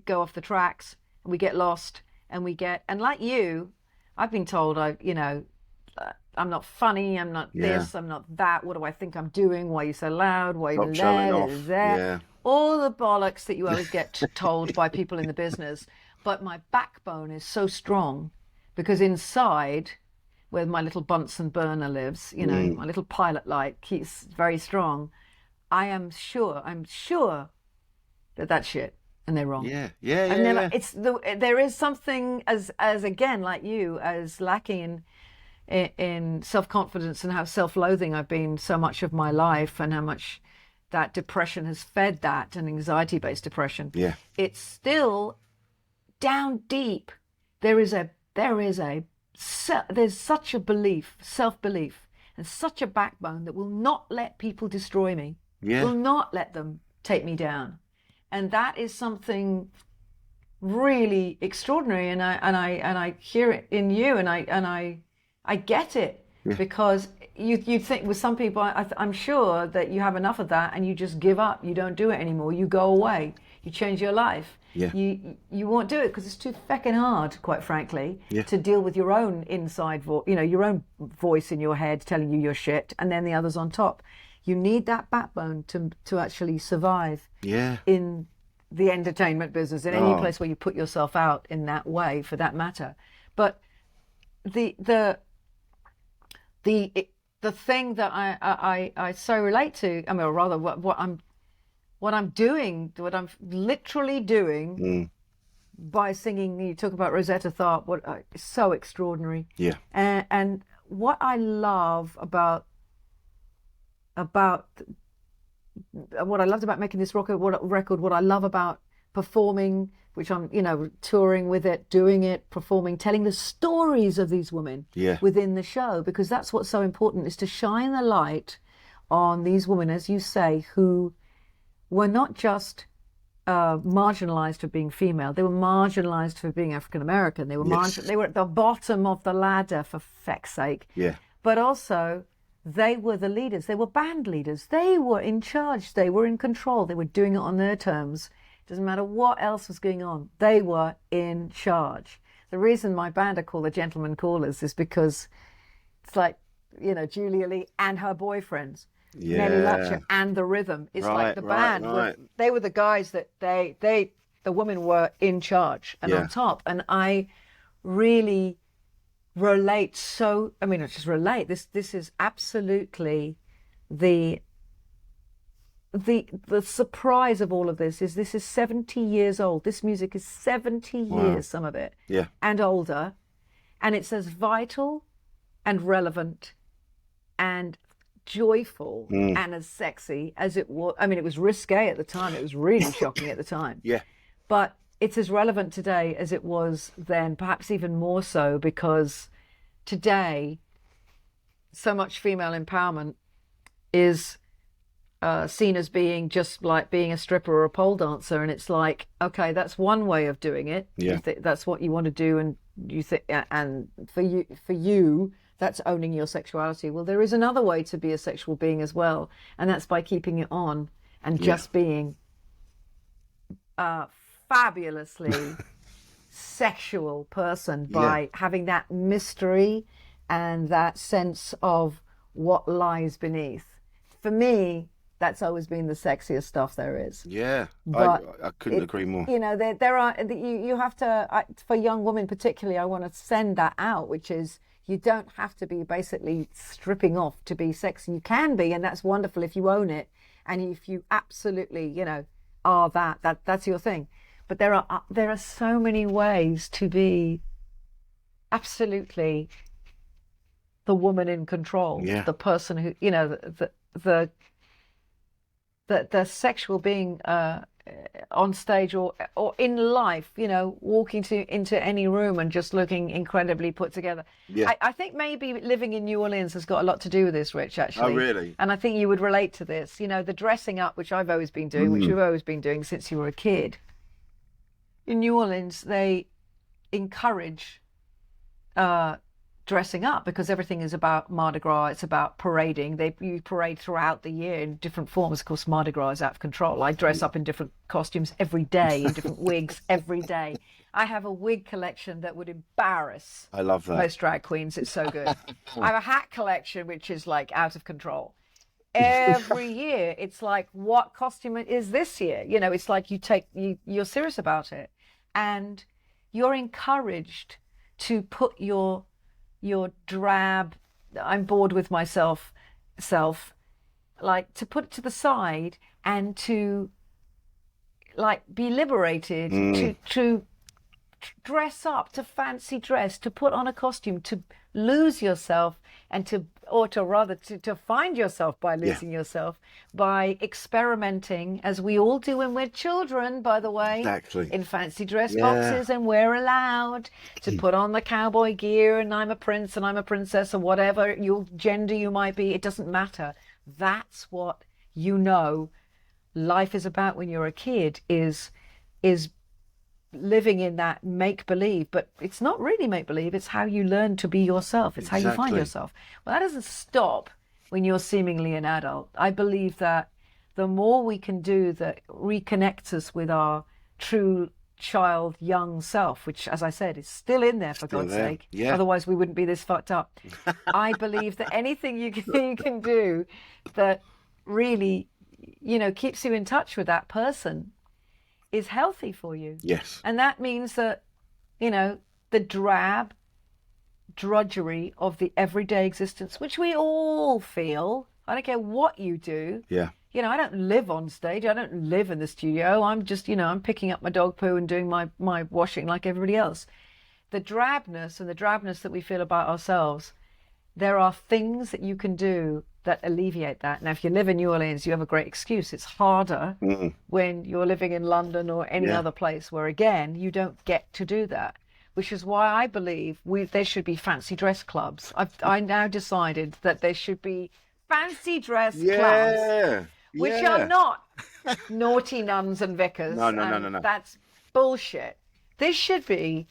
go off the tracks and we get lost and and like you, I've been told I'm not funny, I'm not this, I'm not that, what do I think I'm doing, why are you so loud, why are you Stop showing off. there, Yeah. all the bollocks that you always get told by people in the business. But my backbone is so strong because inside where my little Bunsen burner lives, my little pilot light keeps very strong. I'm sure that that's shit. And they're wrong. Yeah. I've never. It's there is something as again like you as lacking in self-confidence and how self-loathing I've been so much of my life, and how much that depression has fed that, and anxiety-based depression. Yeah. It's still down deep. There's such a belief, self-belief, and such a backbone that will not let people destroy me. Yeah. Will not let them take me down. And that is something really extraordinary. And I hear it in you, and I get it. Yeah. Because you think with some people, I'm sure that you have enough of that and you just give up. You don't do it anymore. You go away. You change your life. Yeah. You won't do it because it's too feckin' hard, quite frankly, Yeah. to deal with your own inside voice, your own voice in your head telling you your shit, and then the others on top. You need that backbone to actually survive. Yeah. In the entertainment business, in any place where you put yourself out in that way, for that matter. But the thing that I so relate to, I mean, or rather, what I'm literally doing by singing. You talk about Rosetta Tharpe, what so extraordinary. Yeah. And what I love about what I loved about making this record, what I love about performing, which I'm, touring with it, doing it, performing, telling the stories of these women within the show, because that's what's so important, is to shine the light on these women, as you say, who were not just marginalized for being female, they were marginalized for being African American. They were they were at the bottom of the ladder, for feck's sake. Yeah. But also, they were the leaders. They were band leaders. They were in charge. They were in control. They were doing it on their terms. Doesn't matter what else was going on. They were in charge. The reason my band are called the Gentlemen Callers is because it's like, Julia Lee and her boyfriends, Nellie Lutcher and the Rhythm. It's like the band. They were the guys that the women were in charge and on top. And I really relate. So, I mean, not just relate. This is absolutely the surprise of all of this is 70 years old. This music is 70 years, some of it, and older, and it's as vital and relevant and joyful and as sexy as it was. I mean, it was risque at the time. It was really shocking at the time. Yeah. But it's as relevant today as it was then, perhaps even more so, because today so much female empowerment is seen as being just like being a stripper or a pole dancer, and it's like, okay, that's one way of doing it. Yeah. You think that's what you want to do, and you think, and for you, that's owning your sexuality. Well, there is another way to be a sexual being as well, and that's by keeping it on and just being fabulously sexual person by having that mystery and that sense of what lies beneath. For me, that's always been the sexiest stuff there is. Yeah, but I couldn't agree more. There are, you have to, for young women particularly, I want to send that out, which is, you don't have to be basically stripping off to be sexy. You can be, and that's wonderful if you own it, and if you absolutely, are that's your thing. But there are so many ways to be absolutely the woman in control, the person who, the sexual being on stage or in life, walking into any room and just looking incredibly put together. Yeah. I think maybe living in New Orleans has got a lot to do with this, Rich, actually. Oh, really? And I think you would relate to this. The dressing up, which I've always been doing, which you've always been doing since you were a kid. In New Orleans, they encourage dressing up because everything is about Mardi Gras. It's about parading. You parade throughout the year in different forms. Of course, Mardi Gras is out of control. I dress up in different costumes every day, in different wigs every day. I have a wig collection that would embarrass I love that. most drag queens. It's so good. I have a hat collection which is like out of control. Every year, it's like, what costume is this year? It's like you're serious about it, and you're encouraged to put your drab, I'm bored with myself, like to put it to the side and to like be liberated, to dress up, to fancy dress, to put on a costume, to lose yourself, and to find yourself by losing yourself, by experimenting, as we all do when we're children, by the way, Exactly. in fancy dress boxes, and we're allowed to put on the cowboy gear, and I'm a prince and I'm a princess, or whatever your gender you might be. It doesn't matter. That's what life is about when you're a kid, is living in that make-believe. But it's not really make-believe, it's how you learn to be yourself. It's how you find yourself. Well, that doesn't stop when you're seemingly an adult. I believe that the more we can do that reconnects us with our true child young self, which, as I said, is still in there, for God's sake. Yeah. Otherwise we wouldn't be this fucked up. I believe that anything you can do that really, keeps you in touch with that person is healthy for you. Yes. And that means that, the drab drudgery of the everyday existence, which we all feel, I don't care what you do. Yeah. I don't live on stage. I don't live in the studio. I'm just, I'm picking up my dog poo and doing my washing like everybody else. The drabness that we feel about ourselves, there are things that you can do that alleviate that. Now, if you live in New Orleans, you have a great excuse. It's harder when you're living in London or any other place where, again, you don't get to do that, which is why I believe there should be fancy dress clubs. I now decided that there should be fancy dress clubs, which are not naughty nuns and vicars. No. That's bullshit. This should be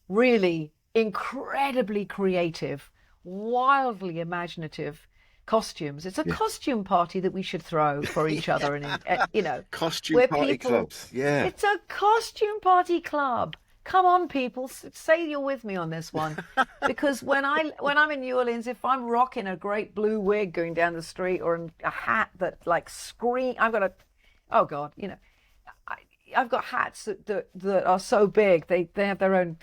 really incredibly creative, wildly imaginative costumes. It's a costume party that we should throw for each other, and costume party clubs. Yeah, it's a costume party club. Come on, people, say you're with me on this one, because when I'm in New Orleans, if I'm rocking a great blue wig going down the street, or a hat that I've got hats that are so big they have their own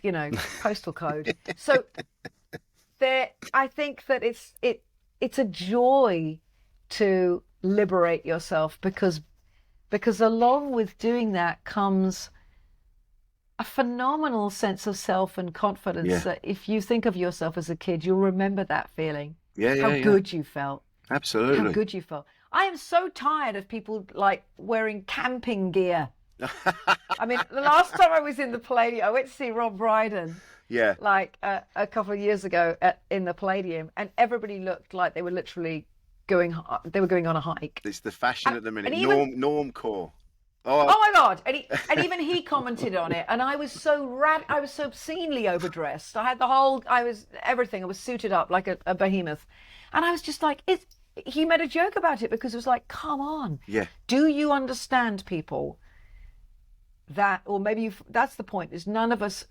postal code. So I think that it's a joy to liberate yourself, because along with doing that comes a phenomenal sense of self and confidence. That if you think of yourself as a kid, you'll remember that feeling. How good you felt. Absolutely. How good you felt. I am so tired of people wearing camping gear. I mean, the last time I was in the Palladium, I went to see Rob Brydon. Yeah. A couple of years ago in the Palladium, and everybody looked like they were literally going on a hike. It's the fashion at the minute. Normcore. Oh my God! And even he commented on it, and I was so obscenely overdressed. I was everything. I was suited up like a behemoth, and I was just like, he made a joke about it, because it was like, come on, do you understand, people? That, or maybe that's the point. Is none of us.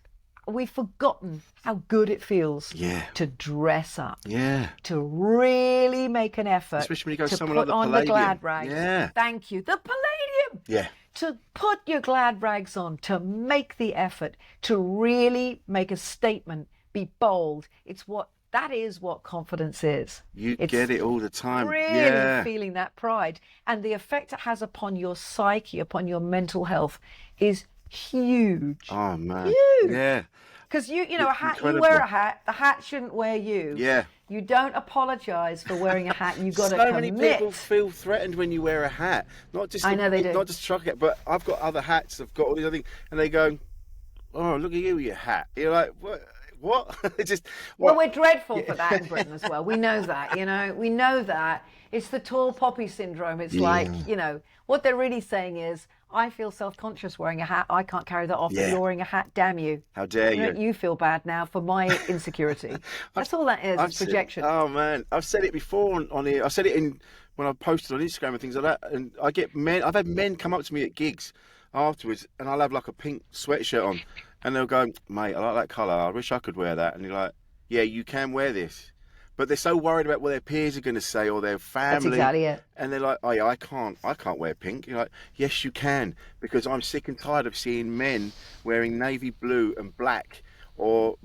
We've forgotten how good it feels to dress up, to really make an effort, especially when you go to somewhere put like the on Palladium. the glad rags. Yeah. Thank you. The Palladium. Yeah. To put your glad rags on, to make the effort, to really make a statement, be bold. That is what confidence is. It's get it all the time. Really feeling that pride, and the effect it has upon your psyche, upon your mental health, is huge. Oh man. Huge. Yeah. Because a hat, incredible. you wear a hat, the hat shouldn't wear you. Yeah. You don't apologise for wearing a hat. You've got to so commit. many people feel threatened when you wear a hat. Not just I know they do. Not just a trucker hat, but I've got other hats. I've got all these other things, and they go, "Oh, look at you with your hat." You're like, "What? What?" It's just. Well, we're dreadful for that in Britain as well. We know that. We know that. It's the tall poppy syndrome. It's like, what they're really saying is, I feel self-conscious wearing a hat. I can't carry that off. But you're wearing a hat. Damn you! How dare you? You feel bad now for my insecurity. That's all that is. It's projection. Oh man, I've said it before on here. I said it when I posted on Instagram and things like that. And I get men. I've had men come up to me at gigs afterwards, and I'll have like a pink sweatshirt on, and they'll go, "Mate, I like that colour. I wish I could wear that." And you're like, "Yeah, you can wear this." But they're so worried about what their peers are going to say, or their family. That's exactly it. And they're like, "Oh yeah, I can't wear pink." You're like, "Yes, you can," because I'm sick and tired of seeing men wearing navy blue and black, or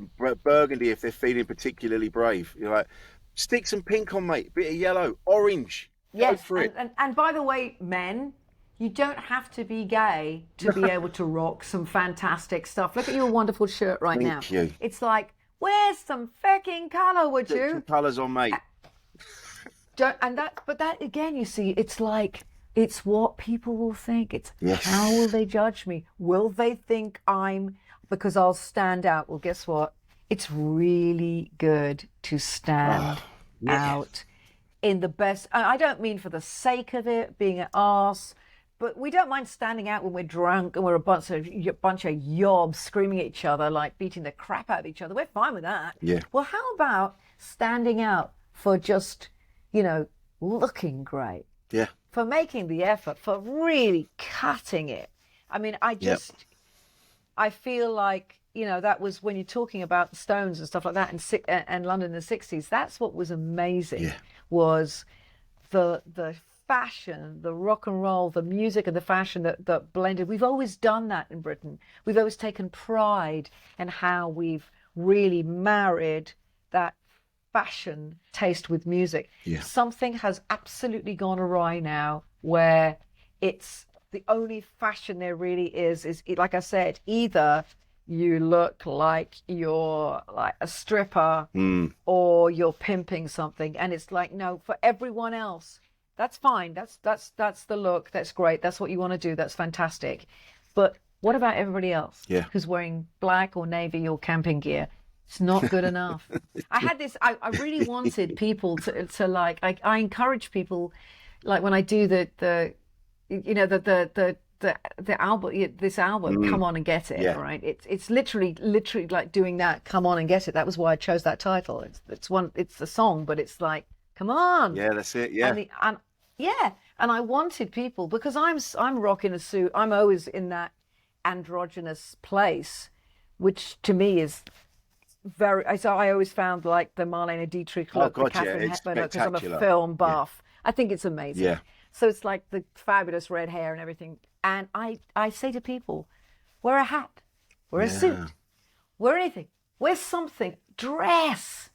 burgundy if they're feeling particularly brave. You're like, stick some pink on, mate. Bit of yellow, orange. Yes, go for it. And by the way, men, You don't have to be gay to be able to rock some fantastic stuff. Look at your wonderful shirt right now. Thank you. It's like, where's some fucking colour, would Get you? some colours on, mate. But that again, you see, it's like, it's what people will think. It's Yes. how will they judge me? Will they think because I'll stand out? Well, guess what? It's really good to stand out in the best. I don't mean for the sake of it, being an arse, but we don't mind standing out when we're drunk and we're a bunch of yobs screaming at each other, like beating the crap out of each other. We're fine with that. Yeah. Well, how about standing out for just, looking great? Yeah. For making the effort, for really cutting it. I mean, I feel like, that was when you're talking about the Stones and stuff like that and London in the 60s, that's what was amazing, was the fashion, the rock and roll, the music and the fashion that blended. We've always done that in Britain. We've always taken pride in how we've really married that fashion taste with music. Yeah. Something has absolutely gone awry now, where it's the only fashion there really is like I said, either you look like you're like a stripper or you're pimping something, and it's like, no, for everyone else, that's fine, that's the look, that's great, that's what you want to do, that's fantastic, but what about everybody else who's wearing black or navy or camping gear? It's not good enough. I had this, I really wanted people to like, I encourage people, like when I do the album, this album, Come On and Get It, right? It's literally like doing that, Come On and Get It. That was why I chose that title. It's a song, but it's like, come on. Yeah, that's it. Yeah. And I wanted people, because I'm rocking a suit. I'm always in that androgynous place, which to me is so I always found like the Marlene Dietrich look, the Catherine Hepburn look, because I'm a film buff. I think it's amazing. Yeah. So it's like the fabulous red hair and everything. And I say to people, wear a hat, wear a suit, wear anything, wear something, dress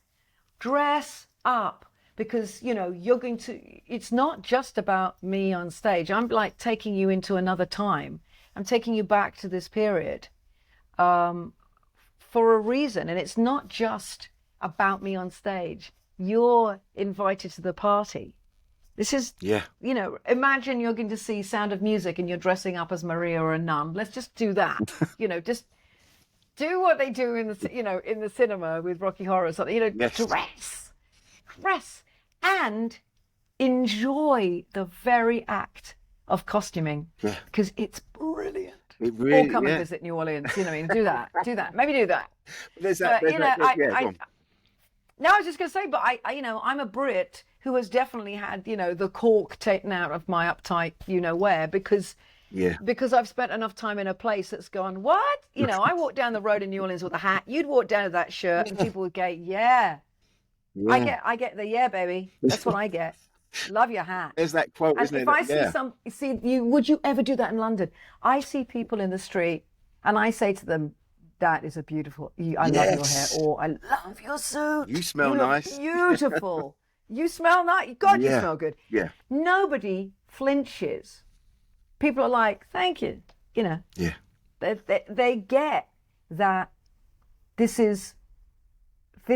up, because, you're going to, it's not just about me on stage. I'm like taking you into another time. I'm taking you back to this period for a reason. And it's not just about me on stage. You're invited to the party. This is, imagine you're going to see Sound of Music and you're dressing up as Maria or a nun. Let's just do that. Just do what they do in the, in the cinema with Rocky Horror or something. Dress, and enjoy the very act of costuming, because it's brilliant. It really, or come and visit New Orleans. Do that. Maybe do that. No, I was just going to say, but I'm a Brit who has definitely had, the cork taken out of my uptight, where, because I've spent enough time in a place that's gone, what? I walked down the road in New Orleans with a hat. You'd walk down with that shirt and people would go, I get the baby. That's what I get. Love your hat. There's that quote, and isn't it? If I would you ever do that in London? I see people in the street and I say to them, that is a beautiful, I love your hair, or I love your suit. You smell nice. Beautiful. You smell nice. God, you smell good. Yeah. Nobody flinches. People are like, thank you. Yeah. They get that this is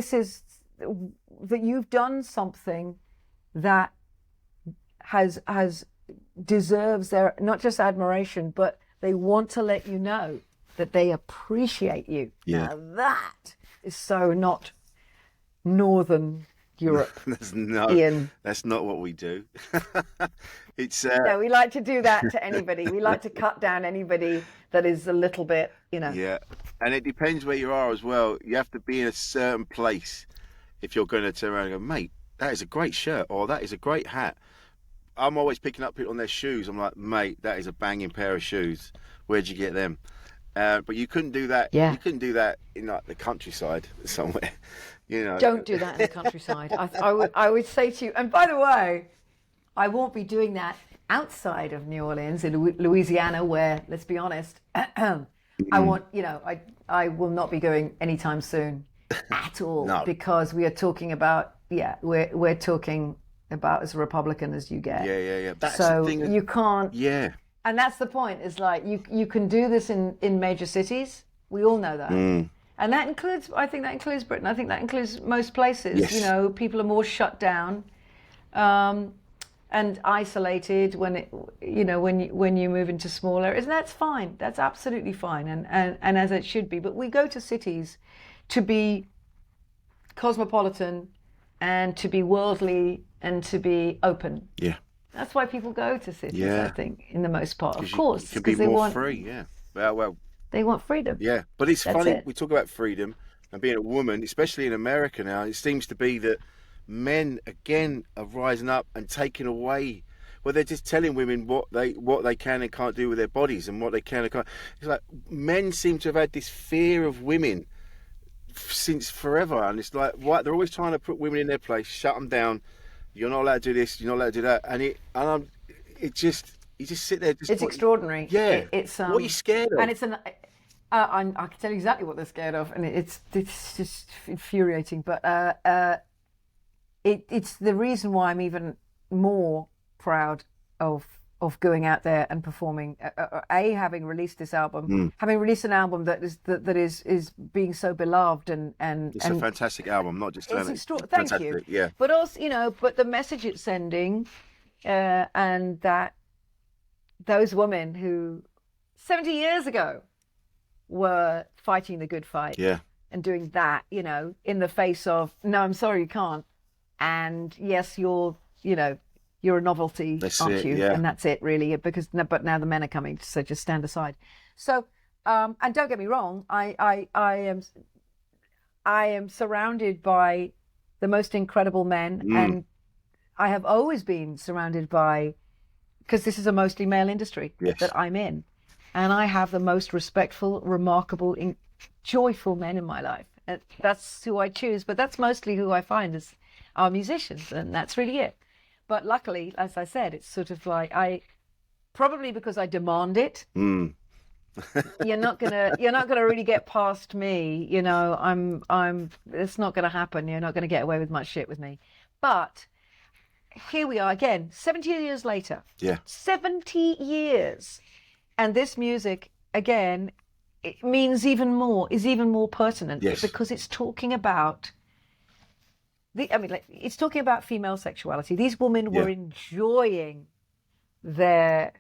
that you've done something that deserves their, not just admiration, but they want to let you know that they appreciate you. Yeah. Now that is so not Northern Europe. Ian. That's not what we do. It's no, we like to do that to anybody. We like to cut down anybody that is a little bit, Yeah, and it depends where you are as well. You have to be in a certain place if you're going to turn around and go, mate, that is a great shirt, or that is a great hat. I'm always picking up people on their shoes. I'm like, mate, that is a banging pair of shoes. Where'd you get them? But you couldn't do that. Yeah. You couldn't do that in like the countryside somewhere. Don't do that in the countryside. I would say to you, and by the way, I won't be doing that outside of New Orleans in Louisiana, where, let's be honest, I will not be going anytime soon at all. No. Because we are talking about, we're talking about as Republican as you get. Yeah. That's so the thing. you can't. Yeah. And that's the point. Is like you can do this in major cities. We all know that. And that includes, I think that includes Britain. I think that includes most places. Yes. You know, people are more shut down and isolated when it, you know, when you move into small areas. And that's fine. That's absolutely fine. And as it should be. But we go to cities to be cosmopolitan and to be worldly and to be open. Yeah. That's why people go to cities, Yeah. I think, in the most part. Of You course, can be because they more want free. Yeah. Well, they want freedom. yeah. But it's That's funny, it. we talk about freedom and being a woman, especially in America now, it seems to be that men again are rising up and taking away. Well, they're just telling women what they can and can't do with their bodies and what they can and can't. It's like men seem to have had this fear of women since forever, and it's like what they're always trying to put women in their place, shut them down. You're not allowed to do this. You're not allowed to do that. And it just you just sit there. Just It's extraordinary. Yeah. It's what are you scared of? and it's I can tell you exactly what they're scared of, and it's just infuriating. But it's the reason why I'm even more proud of going out there and performing. Having released this album, having released an album that is being so beloved and It's a fantastic album, not just it's extraordinary. Thank you. Yeah. But also, you know, but the message it's sending, and that those women who 70 years ago were fighting the good fight, Yeah. and doing that, you know, in the face of, no, I'm sorry, you can't. And yes, you're a novelty, That's aren't it, you? yeah. And that's it, really. But now the men are coming, so just stand aside. So, and don't get me wrong, I am surrounded by the most incredible men, and I have always been surrounded by, because this is a mostly male industry Yes. that I'm in, and I have the most respectful, remarkable, joyful men in my life. And that's who I choose, but that's mostly who I find as our musicians, and that's really it. But luckily, as I said, it's sort of like probably because I demand it. You're not gonna really get past me. You know, it's not gonna happen. You're not gonna get away with much shit with me. But here we are again, 70 years later. Yeah. 70 years. And this music, again, it means even more, is even more pertinent. Yes. Because it's talking about it's talking about female sexuality. These women were enjoying their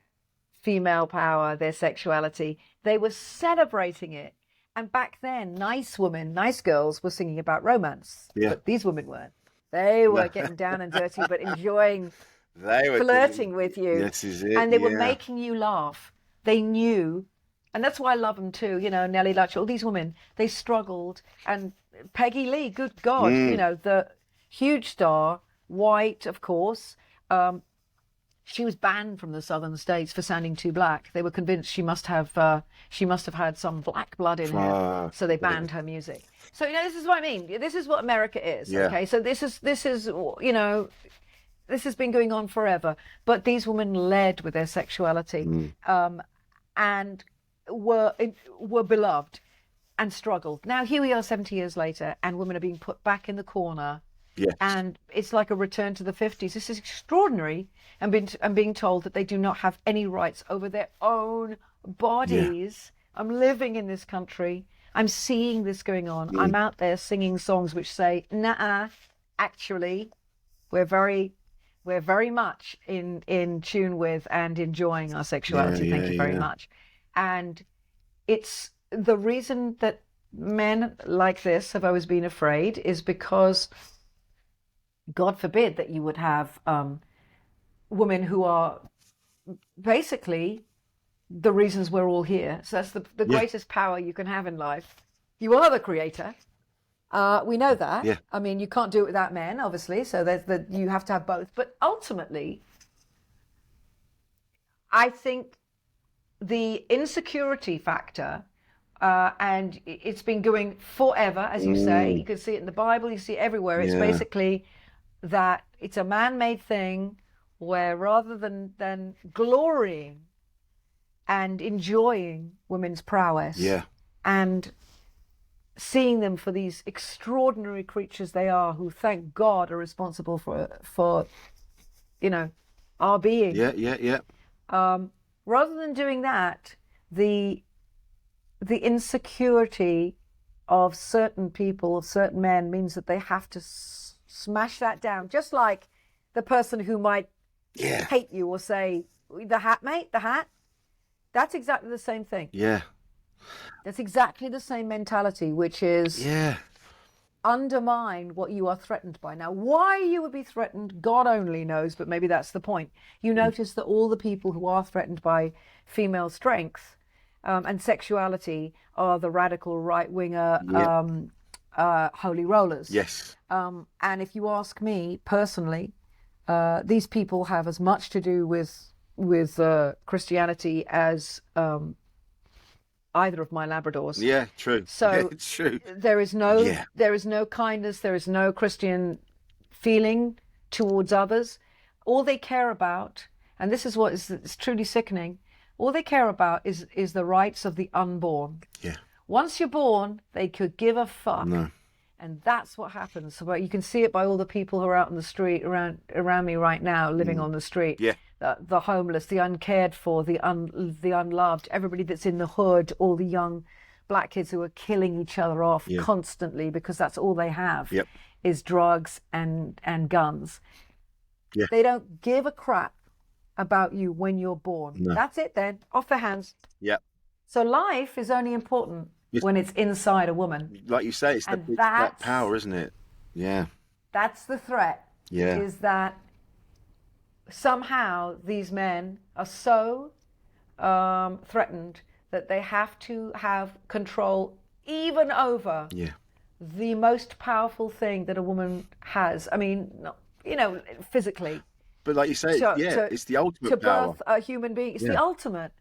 female power, their sexuality. They were celebrating it. And back then, nice women, nice girls were singing about romance. Yeah. But these women weren't. They were getting down and dirty, but enjoying They were flirting with you. This is it. And they were making you laugh. They knew. And that's why I love them too. You know, Nellie Lutch, all these women, they struggled. And Peggy Lee, good God, you know, the huge star, white, of course. She was banned from the southern states for sounding too black. They were convinced she must have had some black blood in her, so they banned her music. So, you know, this is what I mean. This is what America is. Yeah. Okay, so this is you know, this has been going on forever. But these women led with their sexuality, and were beloved and struggled. Now here we are 70 years later, and women are being put back in the corner. Yes. And it's like a return to the 50s. This is extraordinary. And being told that they do not have any rights over their own bodies. Yeah. I'm living in this country. I'm seeing this going on. I'm out there singing songs which say, nah, actually, we're very much in tune with and enjoying our sexuality. Thank you very much. And it's the reason that men like this have always been afraid is because, God forbid, that you would have women who are basically the reasons we're all here. So that's the greatest power you can have in life. You are the creator. We know that. Yeah. I mean, you can't do it without men, obviously. So you have to have both. But ultimately, I think the insecurity factor, and it's been going forever, as you say. You can see it in the Bible. You see it everywhere. It's basically that it's a man-made thing where rather than glorying and enjoying women's prowess and seeing them for these extraordinary creatures they are, who, thank God, are responsible for you know, our being. rather than doing that, the insecurity of certain people, of certain men, means that they have to smash that down. Just like the person who might hate you or say, the hat, mate, the hat. That's exactly the same thing. Yeah. That's exactly the same mentality, which is undermine what you are threatened by. Now, why you would be threatened, God only knows, but maybe that's the point. You notice that all the people who are threatened by female strength and sexuality are the radical right-winger holy rollers. Yes. And if you ask me personally, these people have as much to do with Christianity as either of my Labradors. Yeah, true. So it's true. There is no kindness, there is no Christian feeling towards others. All they care about, and this is what is truly sickening, all they care about is the rights of the unborn. Yeah. Once you're born, they could give a fuck. No. And that's what happens. So you can see it by all the people who are out on the street around me right now, living on the street. Yeah. The homeless, the uncared for, the unloved, everybody that's in the hood, all the young black kids who are killing each other off constantly because that's all they have is drugs and guns. Yeah. They don't give a crap about you when you're born. No. That's it then. Off their hands. Yeah. So life is only important when it's inside a woman. Like you say, it's that power, isn't it? Yeah. That's the threat. Yeah. Is that somehow these men are so threatened that they have to have control even over the most powerful thing that a woman has. I mean, physically. But like you say, it's the ultimate to power. birth a human being. It's the ultimate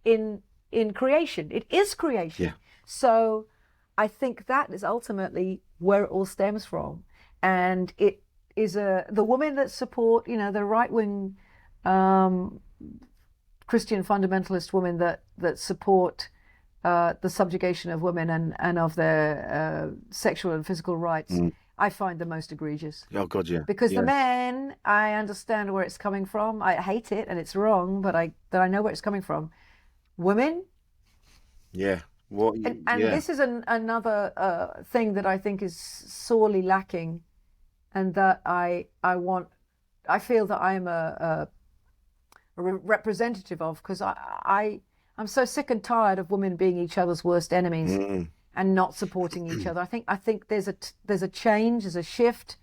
in creation. It is creation. Yeah. So I think that is ultimately where it all stems from. And it is the women that support, the right-wing Christian fundamentalist women that support the subjugation of women and of their sexual and physical rights, I find the most egregious. Oh, God, yeah. Because the men, I understand where it's coming from. I hate it and it's wrong, but I know where it's coming from. Women? Yeah. What? And this is another thing that I think is sorely lacking, and that I feel that I'm a representative of, because I'm so sick and tired of women being each other's worst enemies and not supporting each other. I think there's a change, there's a shift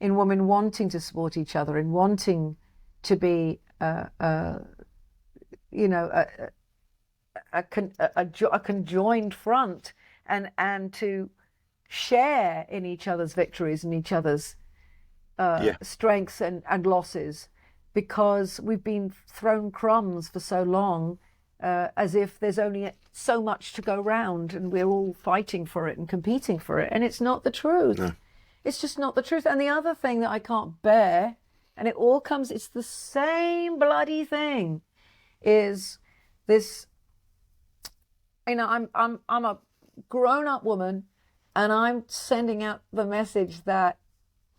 in women wanting to support each other and wanting to be a conjoined front and to share in each other's victories and each other's strengths and losses, because we've been thrown crumbs for so long, as if there's only so much to go round and we're all fighting for it and competing for it. And it's not the truth. No. It's just not the truth. And the other thing that I can't bear, and it's the same bloody thing, is this, I'm a grown-up woman, and I'm sending out the message that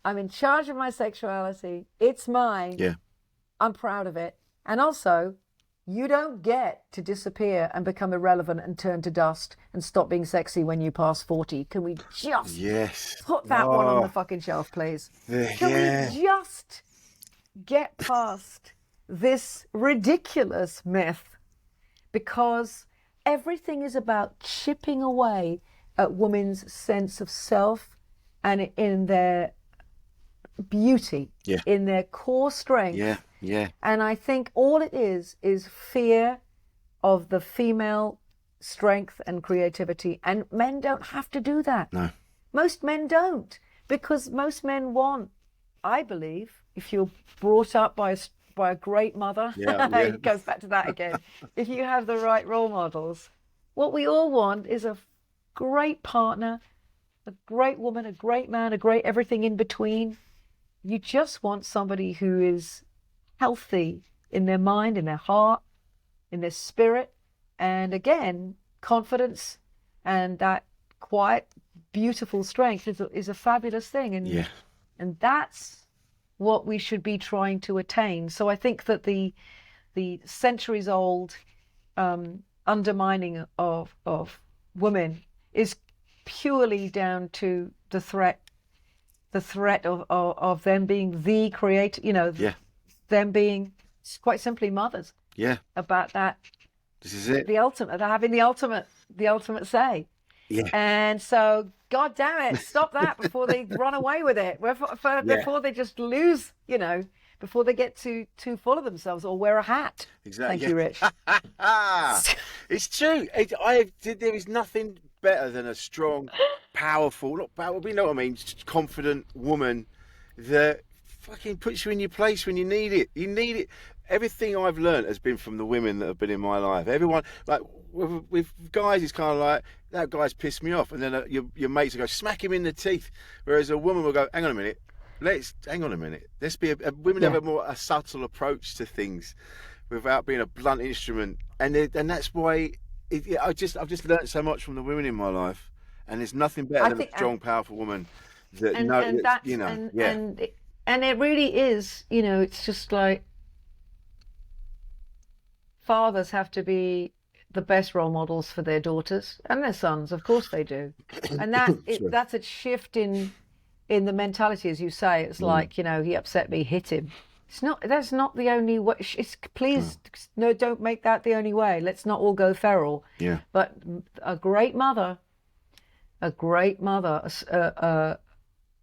I'm in charge of my sexuality. It's mine. Yeah. I'm proud of it. And also, you don't get to disappear and become irrelevant and turn to dust and stop being sexy when you pass 40. Can we just put that one on the fucking shelf, please? Can we just get past this ridiculous myth? Because everything is about chipping away at women's sense of self and in their beauty, in their core strength. Yeah. And I think all it is fear of the female strength and creativity. And men don't have to do that. No. Most men don't, because most men want, I believe, if you're brought up by a great mother, it goes back to that again. If you have the right role models, what we all want is a great partner, a great woman, a great man, a great everything in between. You just want somebody who is healthy in their mind, in their heart, in their spirit, and again, confidence and that quiet, beautiful strength is a fabulous thing, and that's what we should be trying to attain. So I think that the the centuries-old undermining of women is purely down to the threat of them being the creator, them being quite simply mothers. Yeah. About that. This is it. The ultimate, having the ultimate say. Yeah. And so, God damn it, stop that before they run away with it. Before they just lose, before they get too full of themselves or wear a hat. Exactly. Thank you, Rich. It's true. There is nothing better than a strong, powerful, not powerful, you know what I mean, confident woman that fucking puts you in your place when you need it. You need it. Everything I've learned has been from the women that have been in my life. Everyone, like with guys, it's kind of like, that guy's pissed me off, and then your mates will go smack him in the teeth, whereas a woman will go, hang on a minute, let's be women have a subtle approach to things without being a blunt instrument, and that's why I've just learned so much from the women in my life, and there's nothing better than a strong, powerful woman that and it really is, it's just like fathers have to be the best role models for their daughters and their sons, of course they do, and that's a shift in the mentality, as you say. It's like, he upset me, hit him. That's not the only way. Please, no, don't make that the only way. Let's not all go feral. Yeah. But a great mother, a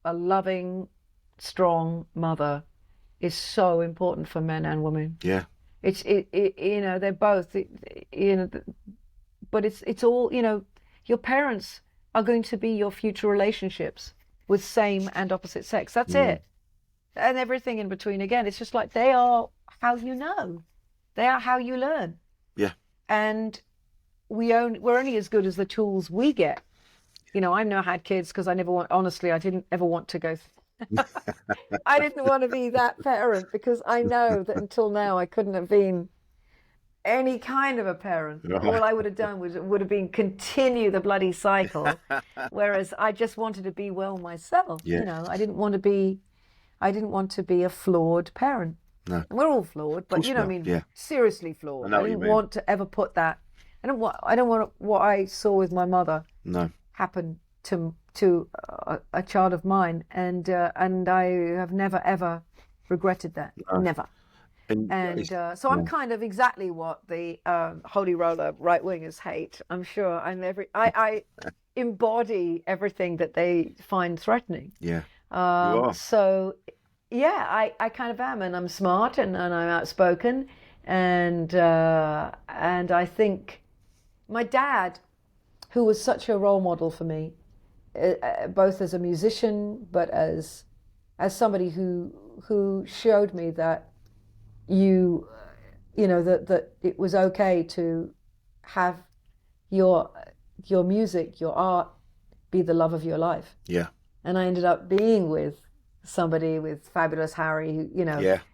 loving, strong mother is so important for men and women. Yeah. They're both, but it's all, your parents are going to be your future relationships with same and opposite sex. That's it. And everything in between. Again, it's just like, they are how you know. They are how you learn. Yeah. And we're only as good as the tools we get. I've never had kids because I didn't ever want to go. I didn't want to be that parent because I know that until now I couldn't have been any kind of a parent. Right. All I would have done would have been continue the bloody cycle. Whereas I just wanted to be well myself. Yeah. I didn't want to be a flawed parent. No. And we're all flawed, but seriously flawed. I didn't want to ever put that. I don't want what I saw with my mother happen to a child of mine, and I have never ever regretted that. Never. And so I'm kind of exactly what the holy roller right wingers hate. I'm sure I embody everything that they find threatening. Yeah. You are. So yeah, I kind of am, and I'm smart, and I'm outspoken, and I think my dad, who was such a role model for me, both as a musician, but as somebody who showed me that that it was okay to have your music, your art, be the love of your life. Yeah. And I ended up being with somebody, with Fabulous Harry,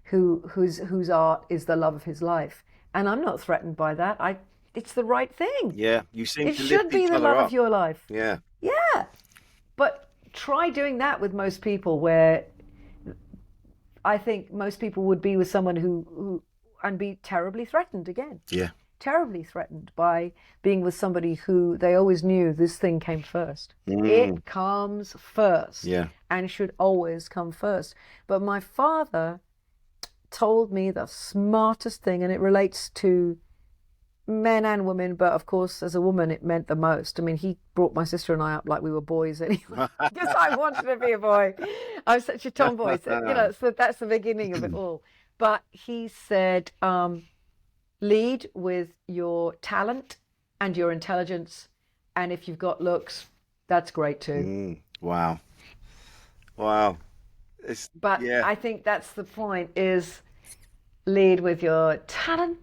whose art is the love of his life, and I'm not threatened by that. It's the right thing. Yeah, you seem to lift each other up. It should be the love of your life. Yeah. Yeah. But try doing that with most people, where I think most people would be with someone who and be terribly threatened again. Yeah. Terribly threatened by being with somebody who they always knew this thing came first. It comes first. Yeah. And should always come first. But my father told me the smartest thing, and it relates to men and women, but of course as a woman it meant the most. I mean, he brought my sister and I up like we were boys anyway, because I wanted to be a boy. I was such a tomboy, so, so that's the beginning of it all. But he said, lead with your talent and your intelligence, and if you've got looks, that's great too. Wow. I think that's the point, is lead with your talent,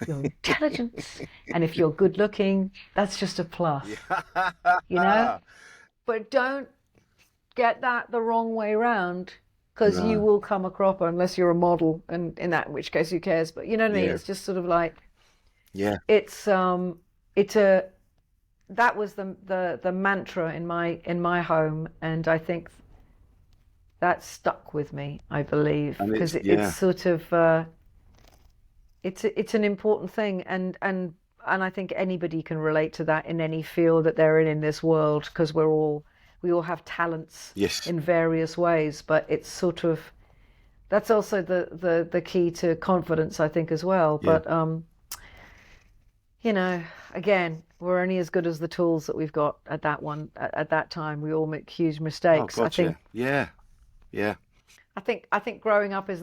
your intelligence, and if you're good looking, that's just a plus. But don't get that the wrong way around, because you will come a cropper unless you're a model, and in which case who cares? But you know what I mean? It's just sort of like, it's that was the mantra in my home, and I think that stuck with me, I believe, because it's sort of it's an important thing, and I think anybody can relate to that in any field that they're in this world, because we all have talents Yes. in various ways, but it's sort of, that's also the key to confidence, I think, as well. Yeah. But you know, again, we're only as good as the tools that we've got at that time. We all make huge Oh, mistakes. I gotcha. think Yeah. I think growing up is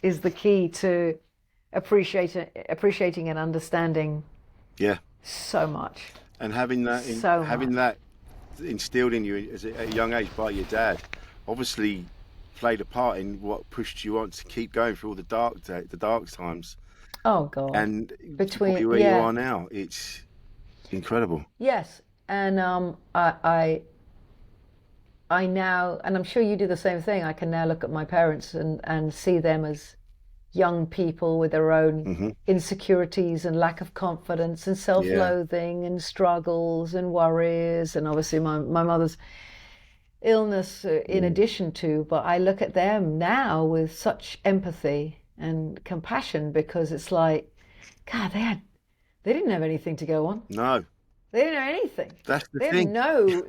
the key to appreciating and understanding Yeah. so much. And having that, So having much. that instilled in you at a young age by your dad, obviously played a part in what pushed you on to keep going through all the dark times, Oh God. and to Between, put you where you yeah, are now. It's incredible. yes, and I now, and I'm sure you do the same thing. I can now look at my parents and see them as young people with their own Hmm. insecurities and lack of confidence and Yeah. self-loathing and struggles and worries, and obviously my mother's illness in addition to, but I look at them now with such empathy and compassion, because it's like, God, they didn't have anything to go on. No, They didn't have anything. that's the thing.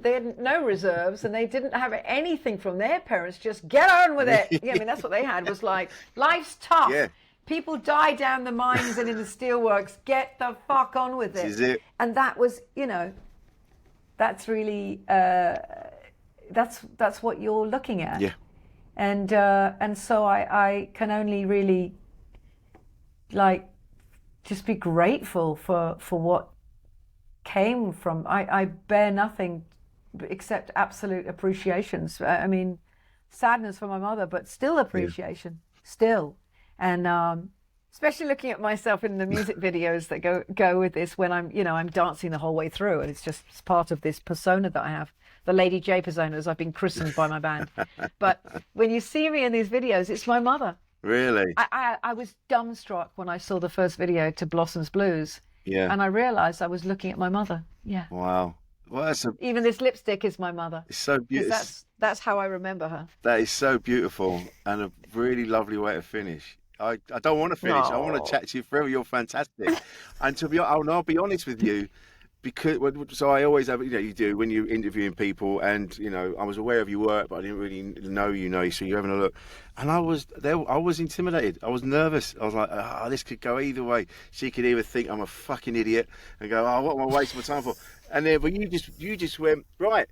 They had no reserves, and they didn't have anything from their parents. Just get on with it. Yeah, I mean, that's what they had, was like, life's tough. Yeah. People die down the mines and in the steelworks. Get the fuck on with This it. is it. And that was, you know, that's really that's what you're looking at. Yeah. And so I can only really, like, just be grateful for what came from. I bear nothing except absolute appreciations. I mean, sadness for my mother, but still appreciation, still. And especially looking at myself in the music videos that go with this, when I'm dancing the whole way through, and it's part of this persona that I have, the Lady J persona, as I've been christened by my band. But when you see me in these videos, it's my mother. Really? I was dumbstruck when I saw the first video to Blossom's Blues. Yeah. And I realized I was looking at my mother. Yeah. Wow. Well, Even this lipstick is my mother. it's so 'Cause beautiful. that's how I remember her. That is so beautiful, and a really lovely way to finish. I don't want to finish. I want Oh. to chat to you forever. You're fantastic. And to be, I'll be honest with you, because so I always have, you do when you're interviewing people, and I was aware of your work, but I didn't really know, so you're having a look, and I was intimidated. I was nervous. I was like, this could go either way. She could either think I'm a fucking idiot and go, what am I wasting my time for? And then, but you just went, right,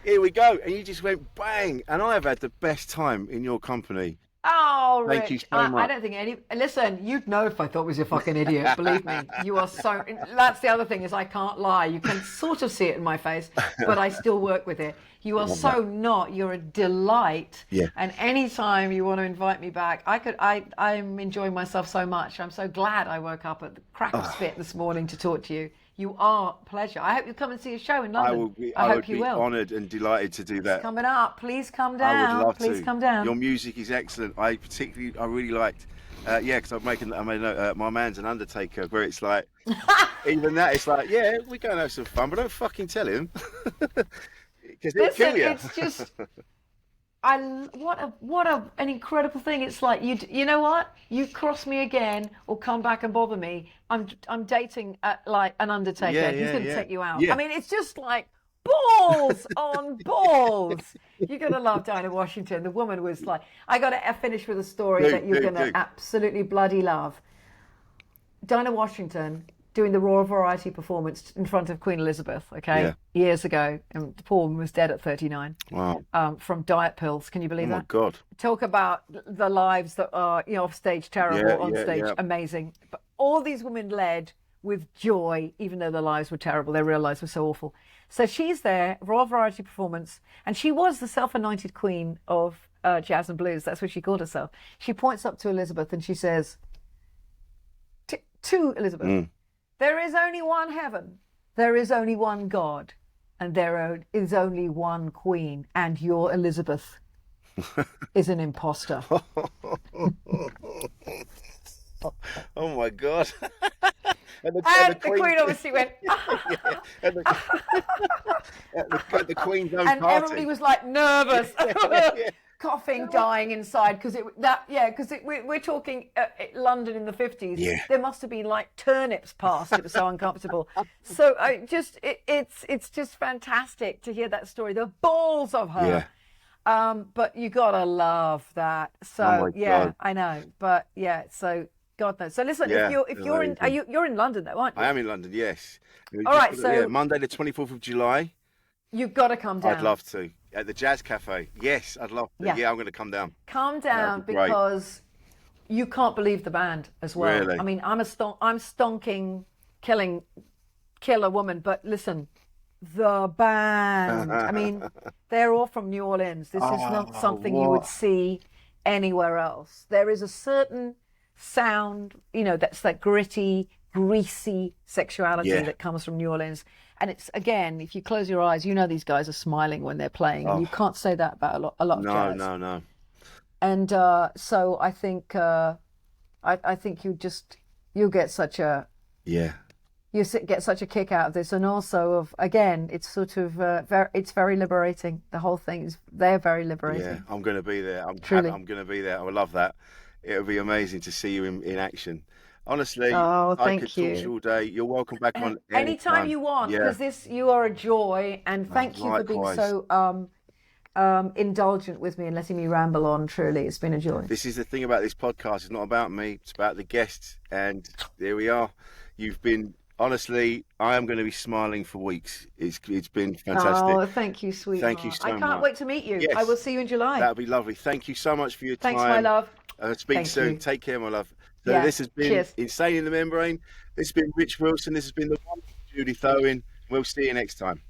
here we go, and you just went bang, and I have had the best time in your company. Oh, Rich. Thank you so I much. don't think listen, you'd know if I thought was a fucking idiot. Believe me. You are so, that's the other thing, is I can't lie. You can sort of see it in my face, but I still work with it. You are so not. You're a delight. Yeah. And anytime you want to invite me back, I'm enjoying myself so much. I'm so glad I woke up at the crack of spit this morning to talk to you. You are a pleasure. I hope you come and see a show in London. I hope would you be will. honoured and delighted to do that. Coming up. Please come I down. would love Please to. come down. Your music is excellent. I really liked, because I made a note, My Man's an Undertaker, where it's like, even that, it's like, yeah, we go and have some fun, but don't fucking tell him, because it'll kill Listen, you. it's just, an incredible thing. It's like, you know what? You cross me again or come back and bother me, I'm dating like an Undertaker. Yeah, He's yeah, going to yeah. take you out. Yeah. I mean, it's just like balls on balls. You're going to love Dinah Washington. The woman was like, I got to finish with a story that you're going to absolutely bloody love. Dinah Washington doing the Royal Variety performance in front of Queen Elizabeth, Yeah. years ago, and the poor woman was dead at 39. Wow. From diet pills. Can you Oh believe my that? God. Talk about the lives that are, off stage terrible, Yeah, on yeah, stage yeah. amazing. But all these women led with joy, even though their lives were terrible. Their real lives were so awful. So she's there, Royal Variety performance, and she was the self-anointed queen of jazz and blues. That's what she called herself. She points up to Elizabeth and she says, to Elizabeth, there is only one heaven, there is only one God, and there is only one queen, and your Elizabeth is an imposter. Oh my God. And And the queen obviously went, at the Queen's own and party. everybody was like nervous. coughing, dying inside because we're talking London in the 50s. Yeah. There must have been like turnips passed. It was so uncomfortable. So it's just fantastic to hear that story. The balls of her. Yeah. But you gotta love that. So Oh my God. I know. But yeah, so God knows. So listen, Yeah, if you're in, you're in London though, aren't you? I am in London, yes. All right, so Monday the 24th of July. you've got to come down. I'd love to. At the Jazz Cafe. Yes, I'd love to. Yeah, I'm going to come down. Come down be great. because you can't believe the band as well. Really? I mean, I'm stonking, killer woman, but listen, the band. I mean, they're all from New Orleans. This is not something you would see anywhere else. There is a certain sound, that's that gritty, greasy sexuality that comes from New Orleans. And it's, again, if you close your eyes, these guys are smiling when they're playing. And you can't say that about a lot of jazz. No. And so I think I think you'll get such a get such a kick out of this, and also of, again, it's sort of it's very liberating. The whole thing they're very liberating. Yeah, I'm going to be there. I'm going to be there. I would love that. It would be amazing to see you in action. Honestly, I could talk to you all day. You're welcome back on anytime you want, because you are a joy, and thank you for being so indulgent with me and letting me ramble on. Truly, it's been a joy. This is the thing about this podcast. It's not about me. It's about the guests. And there we are. You've been, honestly, I am going to be smiling for weeks. It's been fantastic. Oh, thank you, sweetheart. Thank you so much. I can't wait to meet you. Yes. I will see you in July. That'll be lovely. Thank you so much for your time. Thanks, my love. Speak soon. You. Take care, my love. So this has been Insane in the Membrane. This has been Rich Wilson. This has been the one, Judith Owen. We'll see you next time.